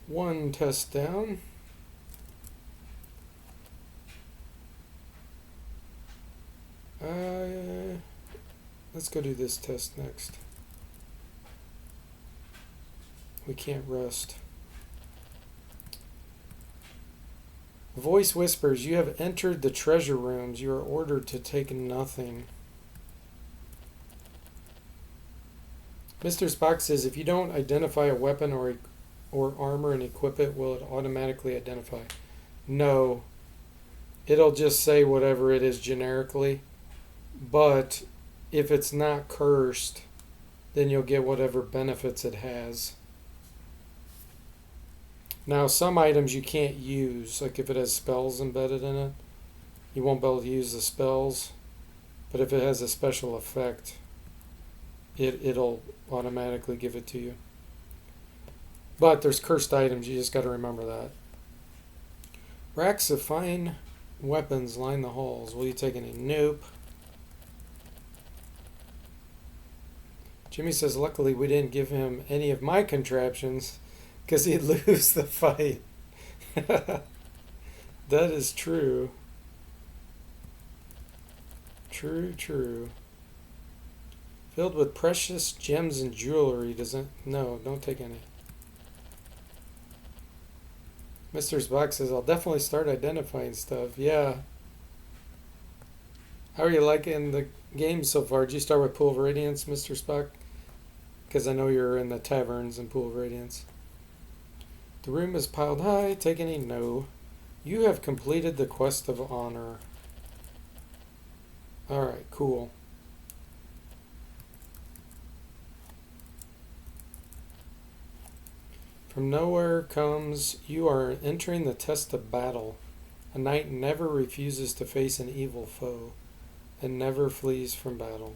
One test down. Let's go do this test next. We can't rest. The voice whispers, you have entered the treasure rooms. You are ordered to take nothing. Mr. Spock says, if you don't identify a weapon or armor and equip it, will it automatically identify? No. It'll just say whatever it is generically. But if it's not cursed, then you'll get whatever benefits it has. Now, some items you can't use, like if it has spells embedded in it, you won't be able to use the spells. But if it has a special effect, it'll automatically give it to you. But there's cursed items, you just got to remember that. Racks of fine weapons line the halls. Will you take any? Nope. Jimmy says, luckily we didn't give him any of my contraptions because he'd lose the fight. That is true. True. Filled with precious gems and jewelry. No, don't take any. Mr. Spock says, I'll definitely start identifying stuff. Yeah. How are you liking the game so far? Did you start with Pool of Radiance, Mr. Spock? Because I know you're in the taverns in Pool of Radiance. The room is piled high. Take any? No. You have completed the quest of honor. Alright, cool. From nowhere comes, you are entering the test of battle. A knight never refuses to face an evil foe and never flees from battle.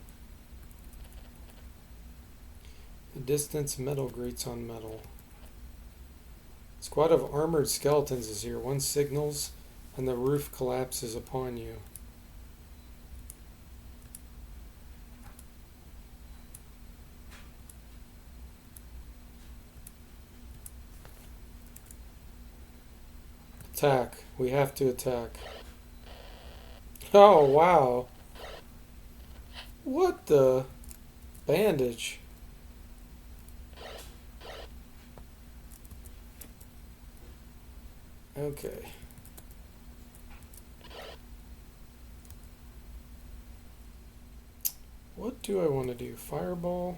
Distance metal grates on metal. Squad of armored skeletons is here. One signals and the roof collapses upon you. Attack. We have to attack. Oh, wow. What the? Bandage. Okay. What do I want to do? Fireball?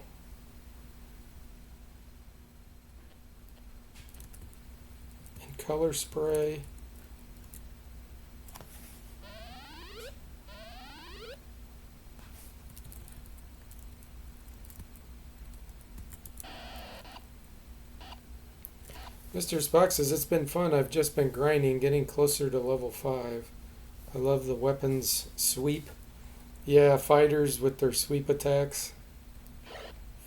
And color spray? Mr. Spock says, it's been fun. I've just been grinding, getting closer to level 5. I love the weapons sweep. Yeah, fighters with their sweep attacks.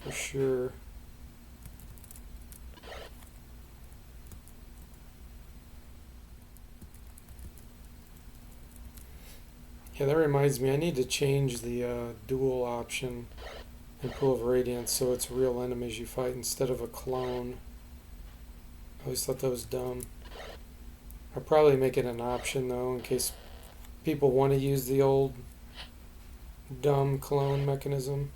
For sure. Yeah, that reminds me, I need to change the dual option in Pool of Radiance so it's real enemies you fight instead of a clone. I always thought that was dumb. I'll probably make it an option though in case people want to use the old dumb clone mechanism.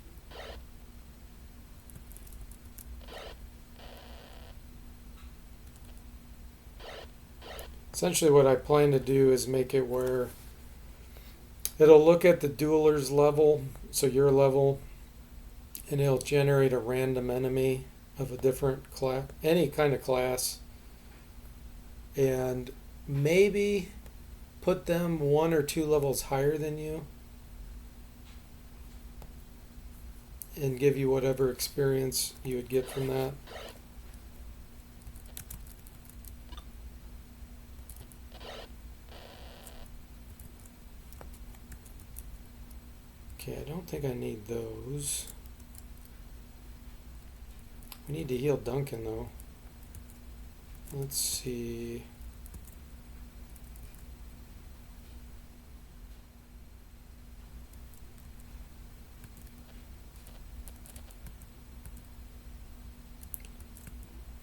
Essentially what I plan to do is make it where it'll look at the dueler's level, so your level, and it'll generate a random enemy of a different class, any kind of class, and maybe put them 1 or 2 levels higher than you and give you whatever experience you would get from that. Okay, I don't think I need those. We need to heal Duncan though. Let's see.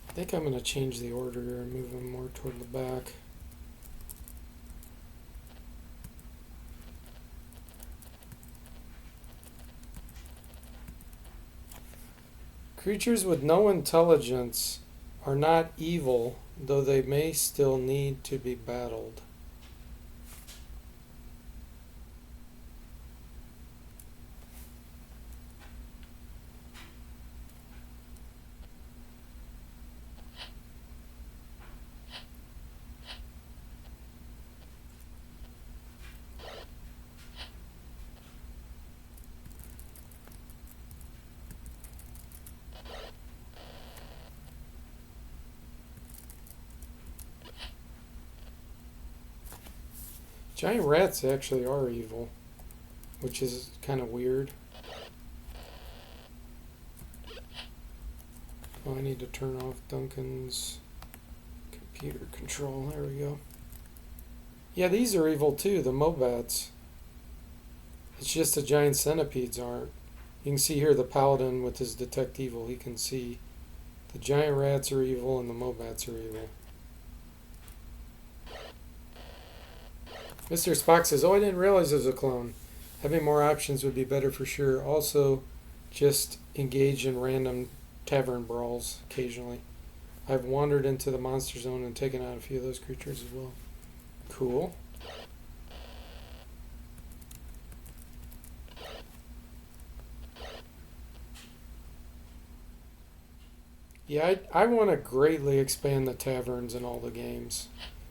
I think I'm going to change the order and move him more toward the back. Creatures with no intelligence are not evil, though they may still need to be battled. Giant rats actually are evil, which is kind of weird. Oh, I need to turn off Duncan's computer control. There we go. Yeah, these are evil too, the Mobats. It's just the giant centipedes aren't. You can see here the paladin with his detect evil. He can see the giant rats are evil and the Mobats are evil. Mr. Spock says, oh, I didn't realize it was a clone. Having more options would be better for sure. Also, just engage in random tavern brawls occasionally. I've wandered into the monster zone and taken out a few of those creatures as well. Cool. Yeah, I want to greatly expand the taverns in all the games.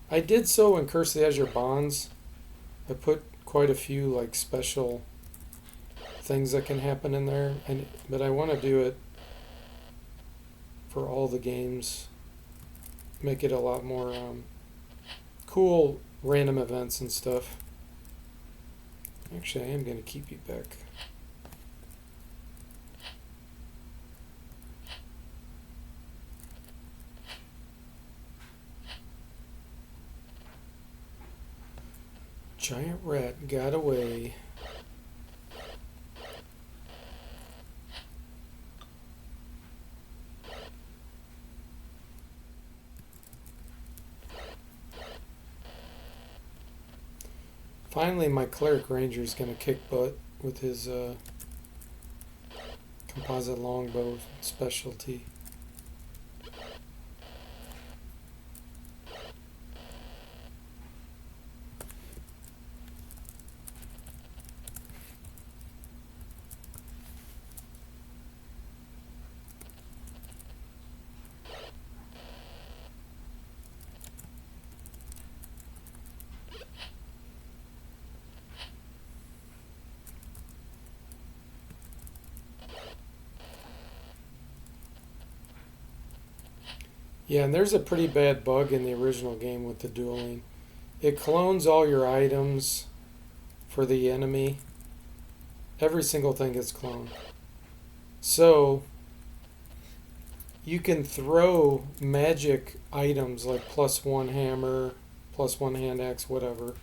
I did so in Curse of the Azure Bonds. I put quite a few like special things that can happen in there, but I want to do it for all the games. Make it a lot more cool random events and stuff. Actually, I am going to keep you back. Giant rat got away. Finally, my cleric ranger is going to kick butt with his composite longbow specialty. Yeah, and there's a pretty bad bug in the original game with the dueling. It clones all your items for the enemy. Every single thing gets cloned. So, you can throw magic items like +1 hammer, +1 hand axe, whatever,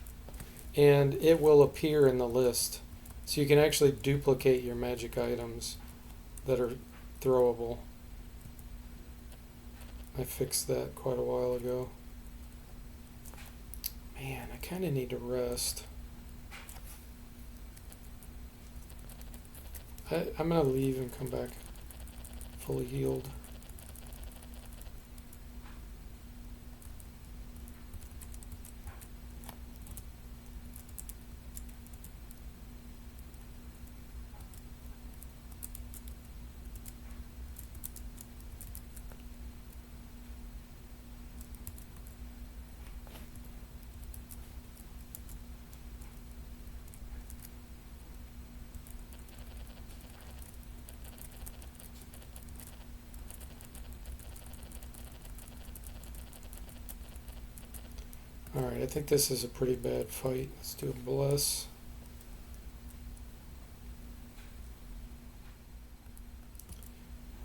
and it will appear in the list. So you can actually duplicate your magic items that are throwable. I fixed that quite a while ago. Man, I kind of need to rest. I'm going to leave and come back fully healed. Alright, I think this is a pretty bad fight. Let's do a bless.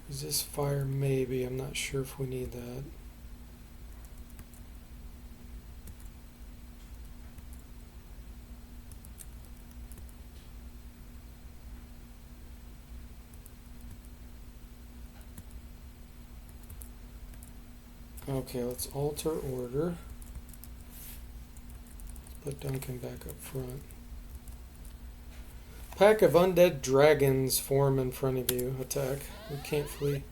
Resist fire, maybe. I'm not sure if we need that. Okay, let's alter order. Put Duncan back up front. Pack of undead dragons form in front of you. Attack. We can't flee.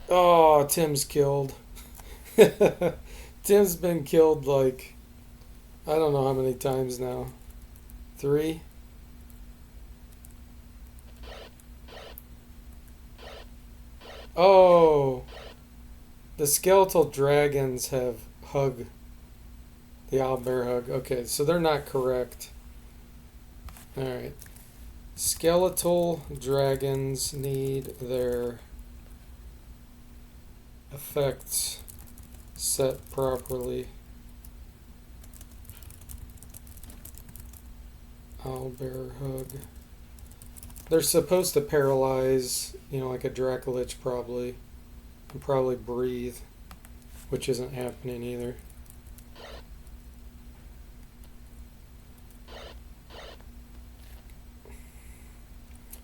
Oh, Tim's killed. Tim's been killed like, I don't know how many times now. 3? Oh, the skeletal dragons have hug, the owlbear hug. Okay, so they're not correct. Alright. Skeletal dragons need their effects set properly. Owlbear hug. They're supposed to paralyze, like a Dracolich probably, and probably breathe, which isn't happening either.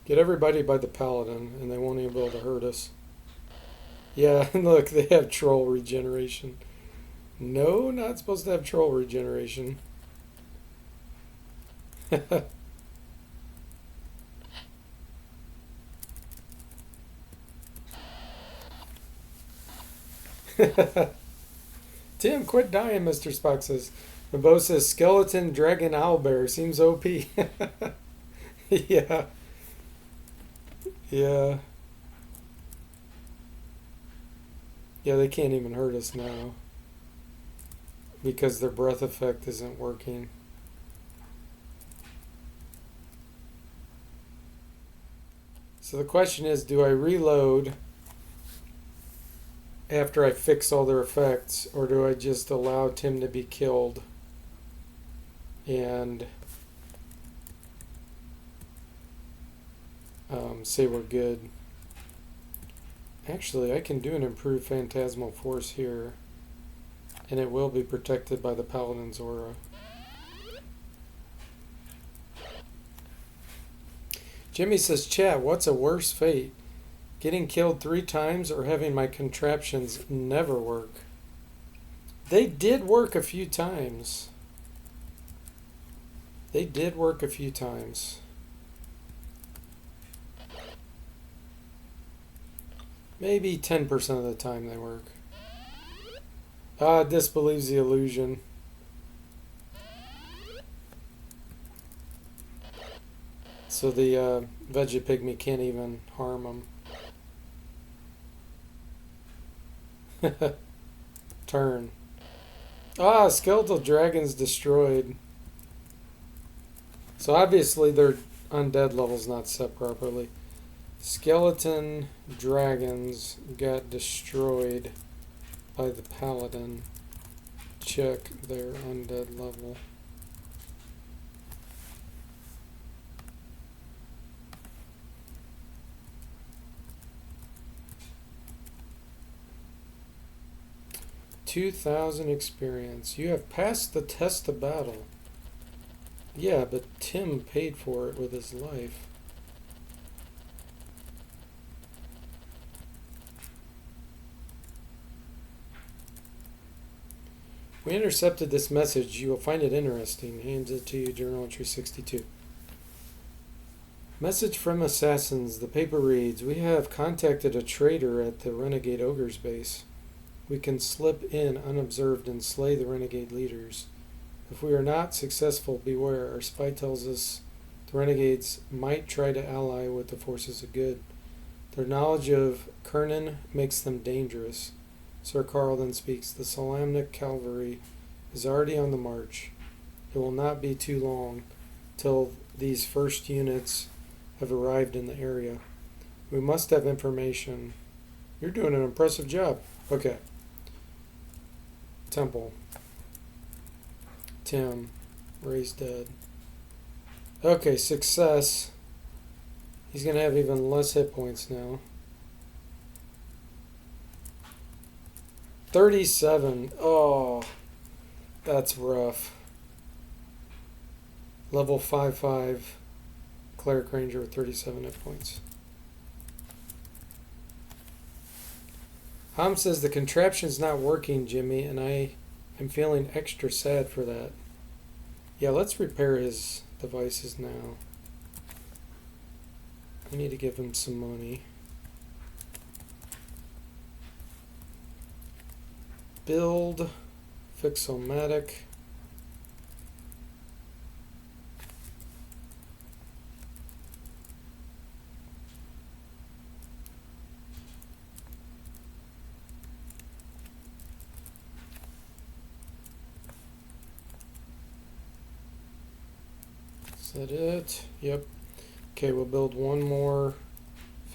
Get everybody by the paladin, and they won't even be able to hurt us. Yeah, look, they have troll regeneration. No, not supposed to have troll regeneration. Tim, quit dying, Mr. Spock says. The bow says skeleton dragon owlbear. Seems OP. Yeah. Yeah. Yeah, they can't even hurt us now. Because their breath effect isn't working. So the question is, do I reload after I fix all their effects, or do I just allow Tim to be killed and say we're good? Actually, I can do an improved phantasmal force here, and it will be protected by the Paladin's aura. Jimmy says, chat, what's a worse fate? Getting killed 3 times or having my contraptions never work? They did work a few times. They did work a few times. Maybe 10% of the time they work. Disbelieves the illusion. So the Veggie Pygmy can't even harm them. Turn. Skeletal Dragon's destroyed. So obviously their undead level's not set properly. Skeleton Dragons got destroyed by the Paladin. Check their undead level. $2,000 experience. You have passed the test of battle. Yeah, but Tim paid for it with his life. We intercepted this message. You will find it interesting. Hands it to you, Journal Entry 62. Message from Assassins. The paper reads, we have contacted a traitor at the Renegade Ogre's base. We can slip in unobserved and slay the renegade leaders. If we are not successful, beware. Our spy tells us the renegades might try to ally with the forces of good. Their knowledge of Krynn makes them dangerous. Sir Carl then speaks. The Solamnic cavalry is already on the march. It will not be too long till these first units have arrived in the area. We must have information. You're doing an impressive job. Okay. Temple. Tim. Raised dead. Okay, success. He's going to have even less hit points now. 37. Oh, that's rough. Level 5/5. Cleric Ranger with 37 hit points. Ham says the contraption's not working, Jimmy, and I am feeling extra sad for that. Yeah, let's repair his devices now. I need to give him some money. Build. Fix-O-Matic. Is that it? Yep. Okay, we'll build one more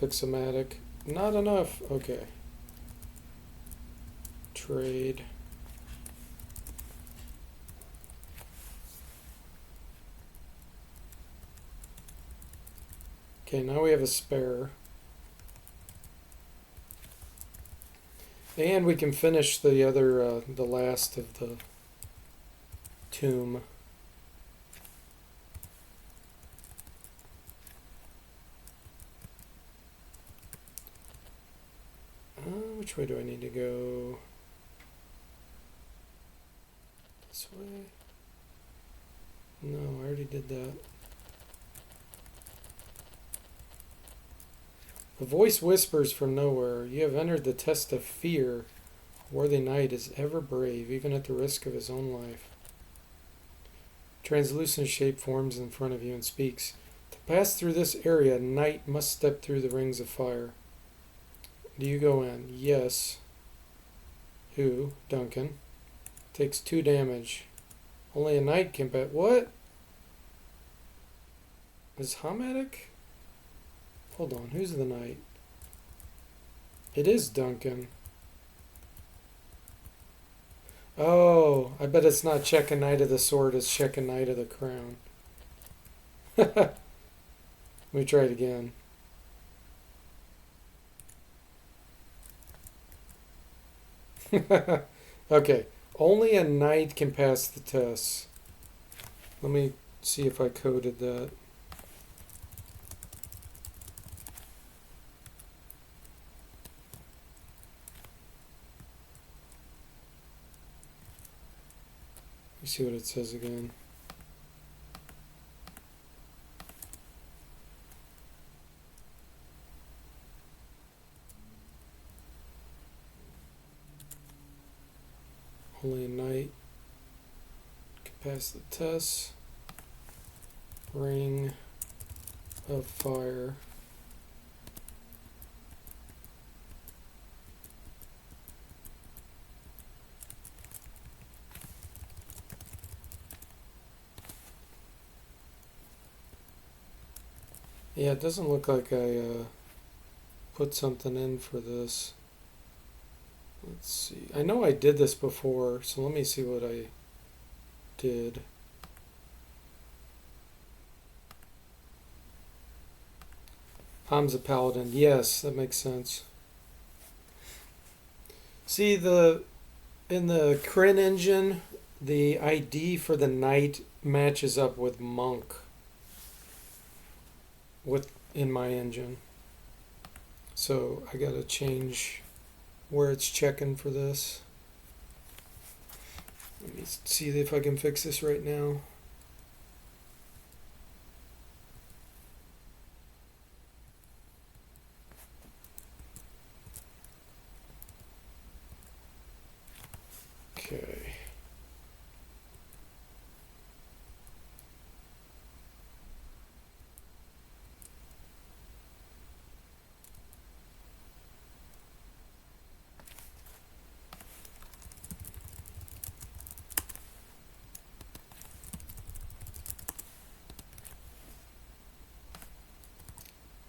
Fix-O-Matic. Not enough. Okay. Trade. Okay, now we have a spare. And we can finish the other, the last of the tomb. Which way do I need to go? This way? No, I already did that. A voice whispers from nowhere, you have entered the test of fear. A worthy knight is ever brave, even at the risk of his own life. Translucent shape forms in front of you and speaks. To pass through this area, a knight must step through the rings of fire. Do you go in? Yes. Who? Duncan. Takes 2 damage. Only a knight can bet. What? Is Hamatic? Hold on. Who's the knight? It is Duncan. Oh, I bet it's not check a knight of the sword. It's check a knight of the crown. Let me try it again. Okay, only a knight can pass the test. Let me see if I coded that. Let me see what it says again. Only a knight can pass the test. Ring of fire. Yeah, it doesn't look like I put something in for this. Let's see. I know I did this before, so let me see what I did. Hamza Paladin. Yes, that makes sense. See, in the Krynn engine, the ID for the knight matches up with monk in my engine. So I gotta change where it's checking for this. Let me see if I can fix this right now. Okay.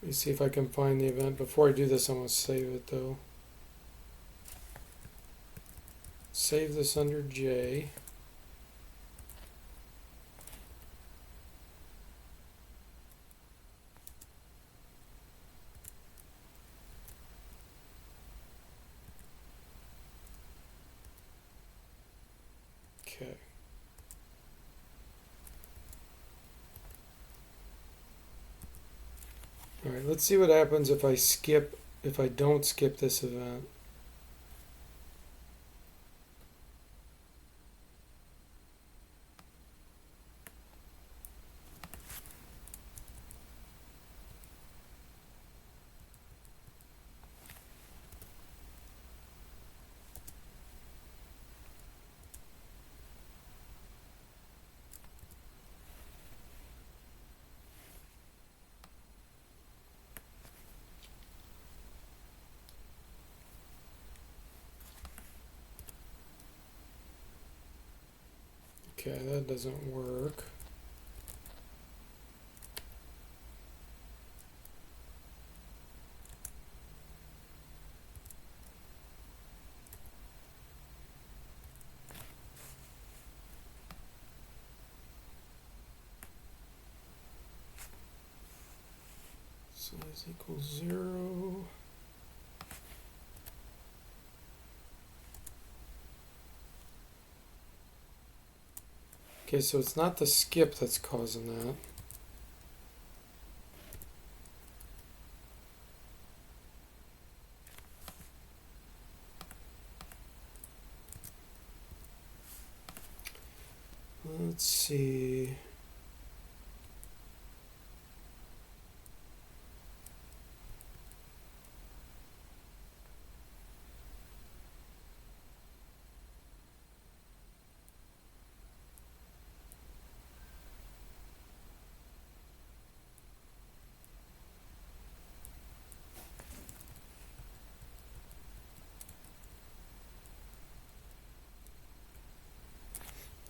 Let me see if I can find the event. Before I do this, I'm going to save it though. Save this under J. Okay. Alright, let's see what happens if I don't skip this event. Okay, that doesn't work. Size equals 0. Okay, so it's not the skip that's causing that. Let's see.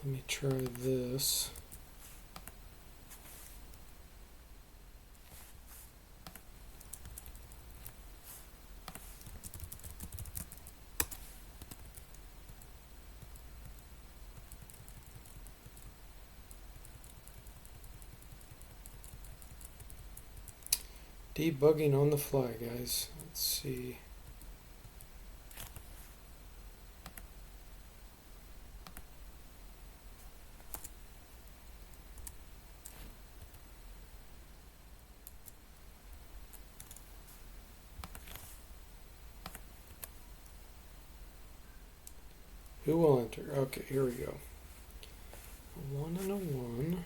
Let me try this. Debugging on the fly, guys. Let's see. Who will enter? Okay, here we go. A 1 and a 1.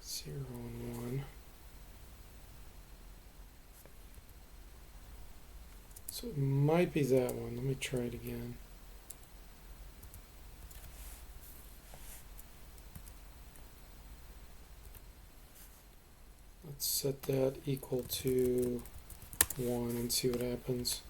0 and 1. So it might be that one. Let me try it again. Let's set that equal to 1 and see what happens.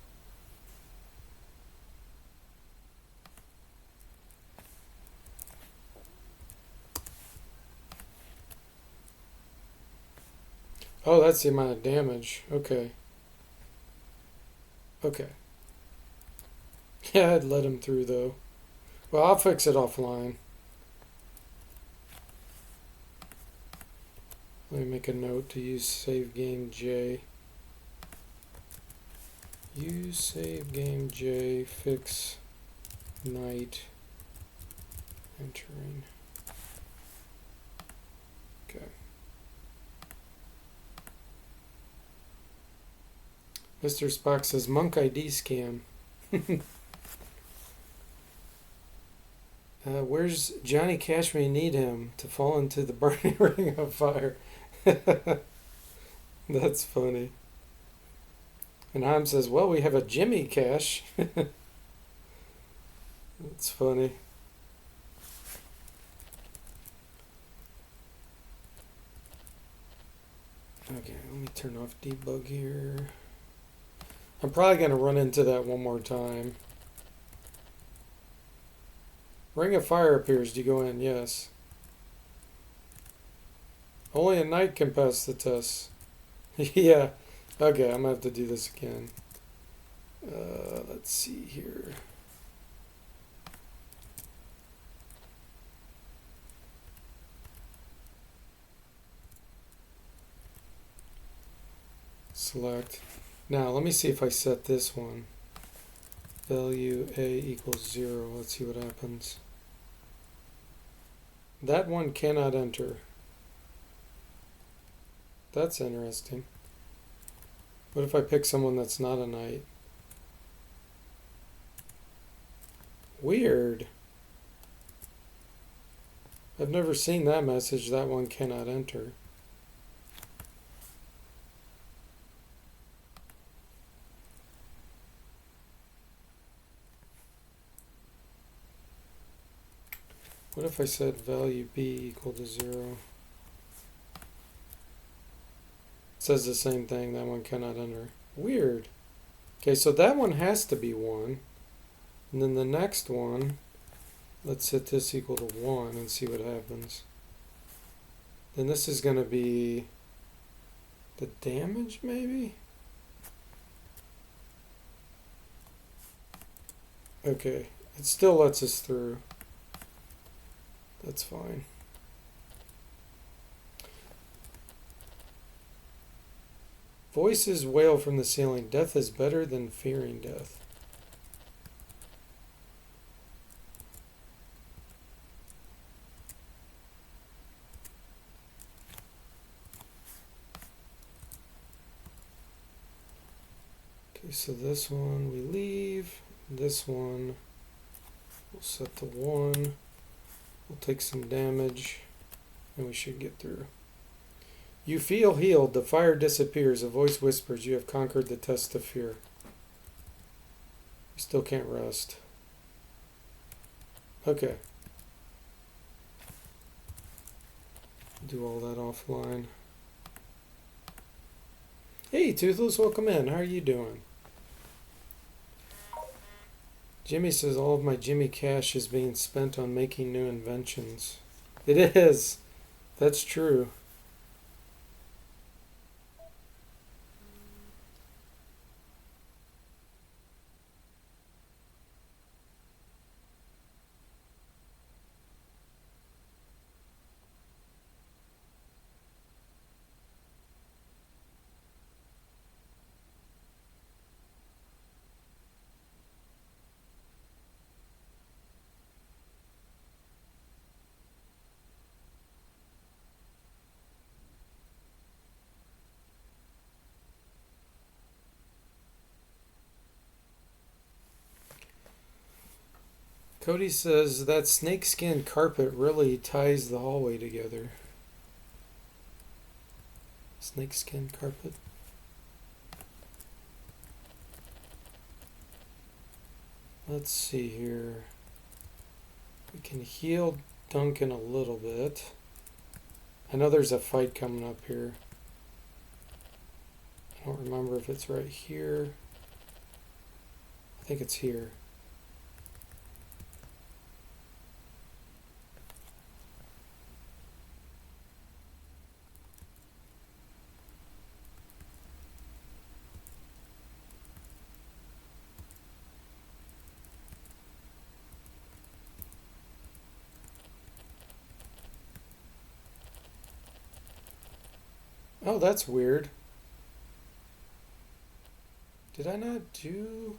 Oh, that's the amount of damage. Okay. Okay. Yeah, I'd let him through though. Well, I'll fix it offline. Let me make a note to use save game J. Use save game J, fix knight entering. Okay. Mr. Spock says monk ID scam. Where's Johnny Cash when you need him to fall into the burning ring of fire? That's funny. And Ham says, well, we have a Jimmy Cash. That's funny. Okay, let me turn off debug here. I'm probably going to run into that one more time. Ring of Fire appears. Do you go in? Yes. Only a knight can pass the test. Yeah. Okay, I'm going to have to do this again. Let's see here. Select. Now, let me see if I set this one. Value A equals 0. Let's see what happens. That one cannot enter. That's interesting. What if I pick someone that's not a knight? Weird. I've never seen that message, that one cannot enter. What if I said value B equal to 0? It says the same thing, that one cannot enter. Weird. Okay, so that one has to be 1. And then the next one, let's set this equal to 1 and see what happens. Then this is going to be the damage, maybe? Okay, it still lets us through. That's fine. Voices wail from the ceiling. Death is better than fearing death. Okay, so this one we leave. This one we'll set to 1. We'll take some damage and we should get through. You feel healed. The fire disappears. A voice whispers, you have conquered the test of fear. You still can't rest. Okay. Do all that offline. Hey, Toothless, welcome in. How are you doing? Jimmy says all of my Jimmy Cash is being spent on making new inventions. It is. That's true. Cody says that snakeskin carpet really ties the hallway together. Snakeskin carpet. Let's see here. We can heal Duncan a little bit. I know there's a fight coming up here. I don't remember if it's right here. I think it's here. Oh, that's weird. Did I not do...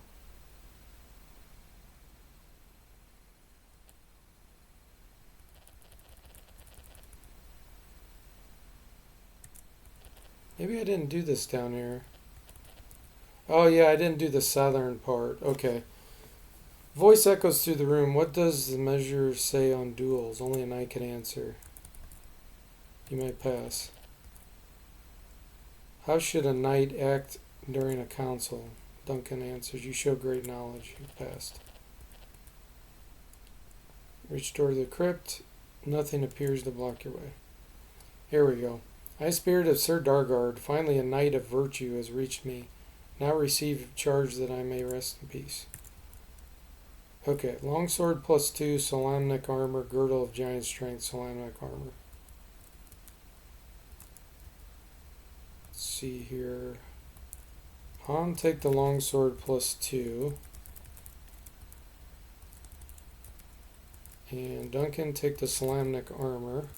Maybe I didn't do this down here. Oh yeah, I didn't do the southern part. Okay. Voice echoes through the room. What does the measure say on duels? Only a knight can answer. You might pass. How should a knight act during a council? Duncan answers. You show great knowledge. You passed. Reach door to the crypt. Nothing appears to block your way. Here we go. High Spirit of Sir Dargard, finally a knight of virtue has reached me. Now receive charge that I may rest in peace. Okay, longsword +2, Solamnic armor, girdle of giant strength, Solamnic armor. Let's see here. Han, take the longsword +2. And Duncan, take the Solamnic armor.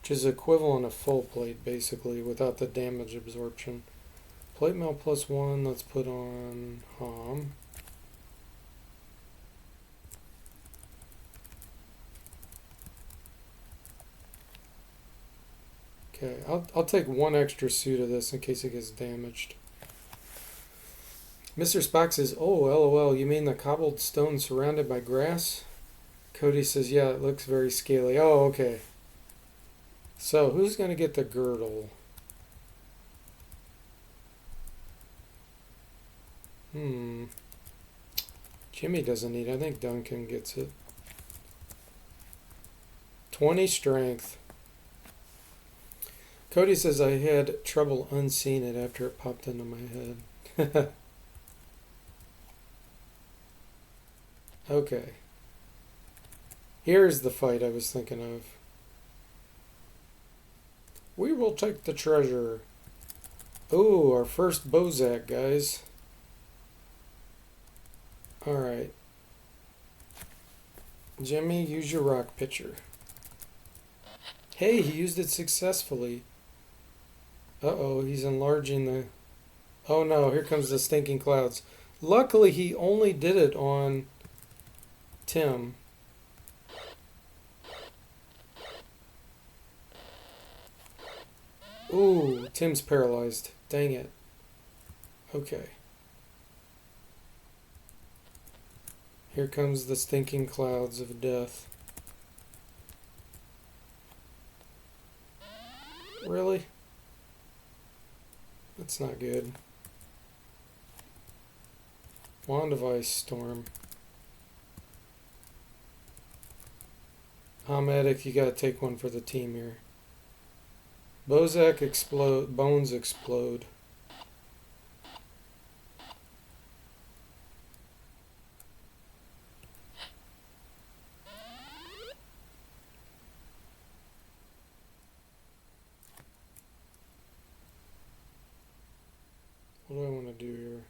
Which is equivalent of full plate, basically, without the damage absorption. Plate mail +1, let's put on Hom. Okay, I'll take one extra suit of this in case it gets damaged. Mr. Spock says, oh, LOL, you mean the cobbled stone surrounded by grass? Cody says, yeah, it looks very scaly. Oh, okay. So, who's going to get the girdle? Jimmy doesn't need it. I think Duncan gets it. 20 strength. Cody says I had trouble unseeing it after it popped into my head. Okay. Here's the fight I was thinking of. We will take the treasure. Ooh, our first Bozak, guys. Alright. Jimmy, use your rock pitcher. Hey, he used it successfully. Uh-oh, he's enlarging the... Oh no, here comes the stinking clouds. Luckily, he only did it on Tim. Ooh, Tim's paralyzed. Dang it. Okay. Here comes the stinking clouds of death. Really? That's not good. Wand of Ice Storm. Medic, you gotta take one for the team here. Bozak explode. Bones explode. What do I want to do here?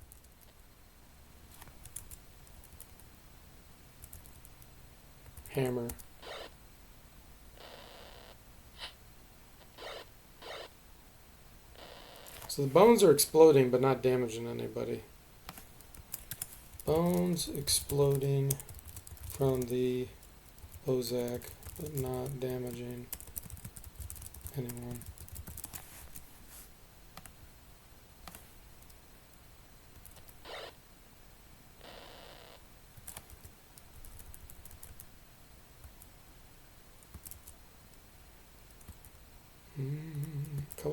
Hammer. So the bones are exploding but not damaging anybody. Bones exploding from the Bozak but not damaging anyone.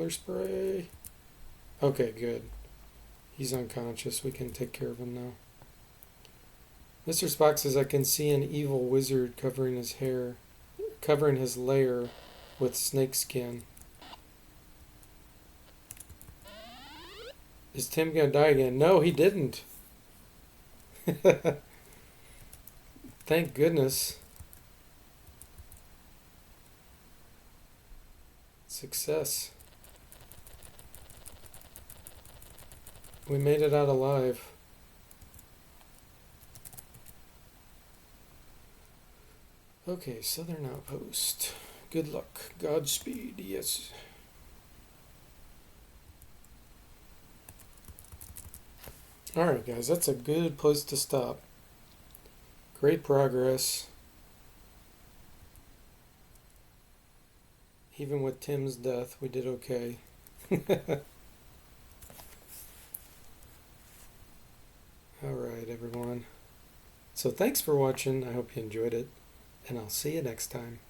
color spray. Okay, good. He's unconscious. We can take care of him now. Mr. Spock says, I can see an evil wizard covering his lair with snake skin. Is Tim gonna die again? No, he didn't. Thank goodness. Success. We made it out alive. Okay, Southern Outpost. Good luck. Godspeed. Yes. Alright, guys, that's a good place to stop. Great progress. Even with Tim's death, we did okay. Alright, everyone. So thanks for watching. I hope you enjoyed it. And I'll see you next time.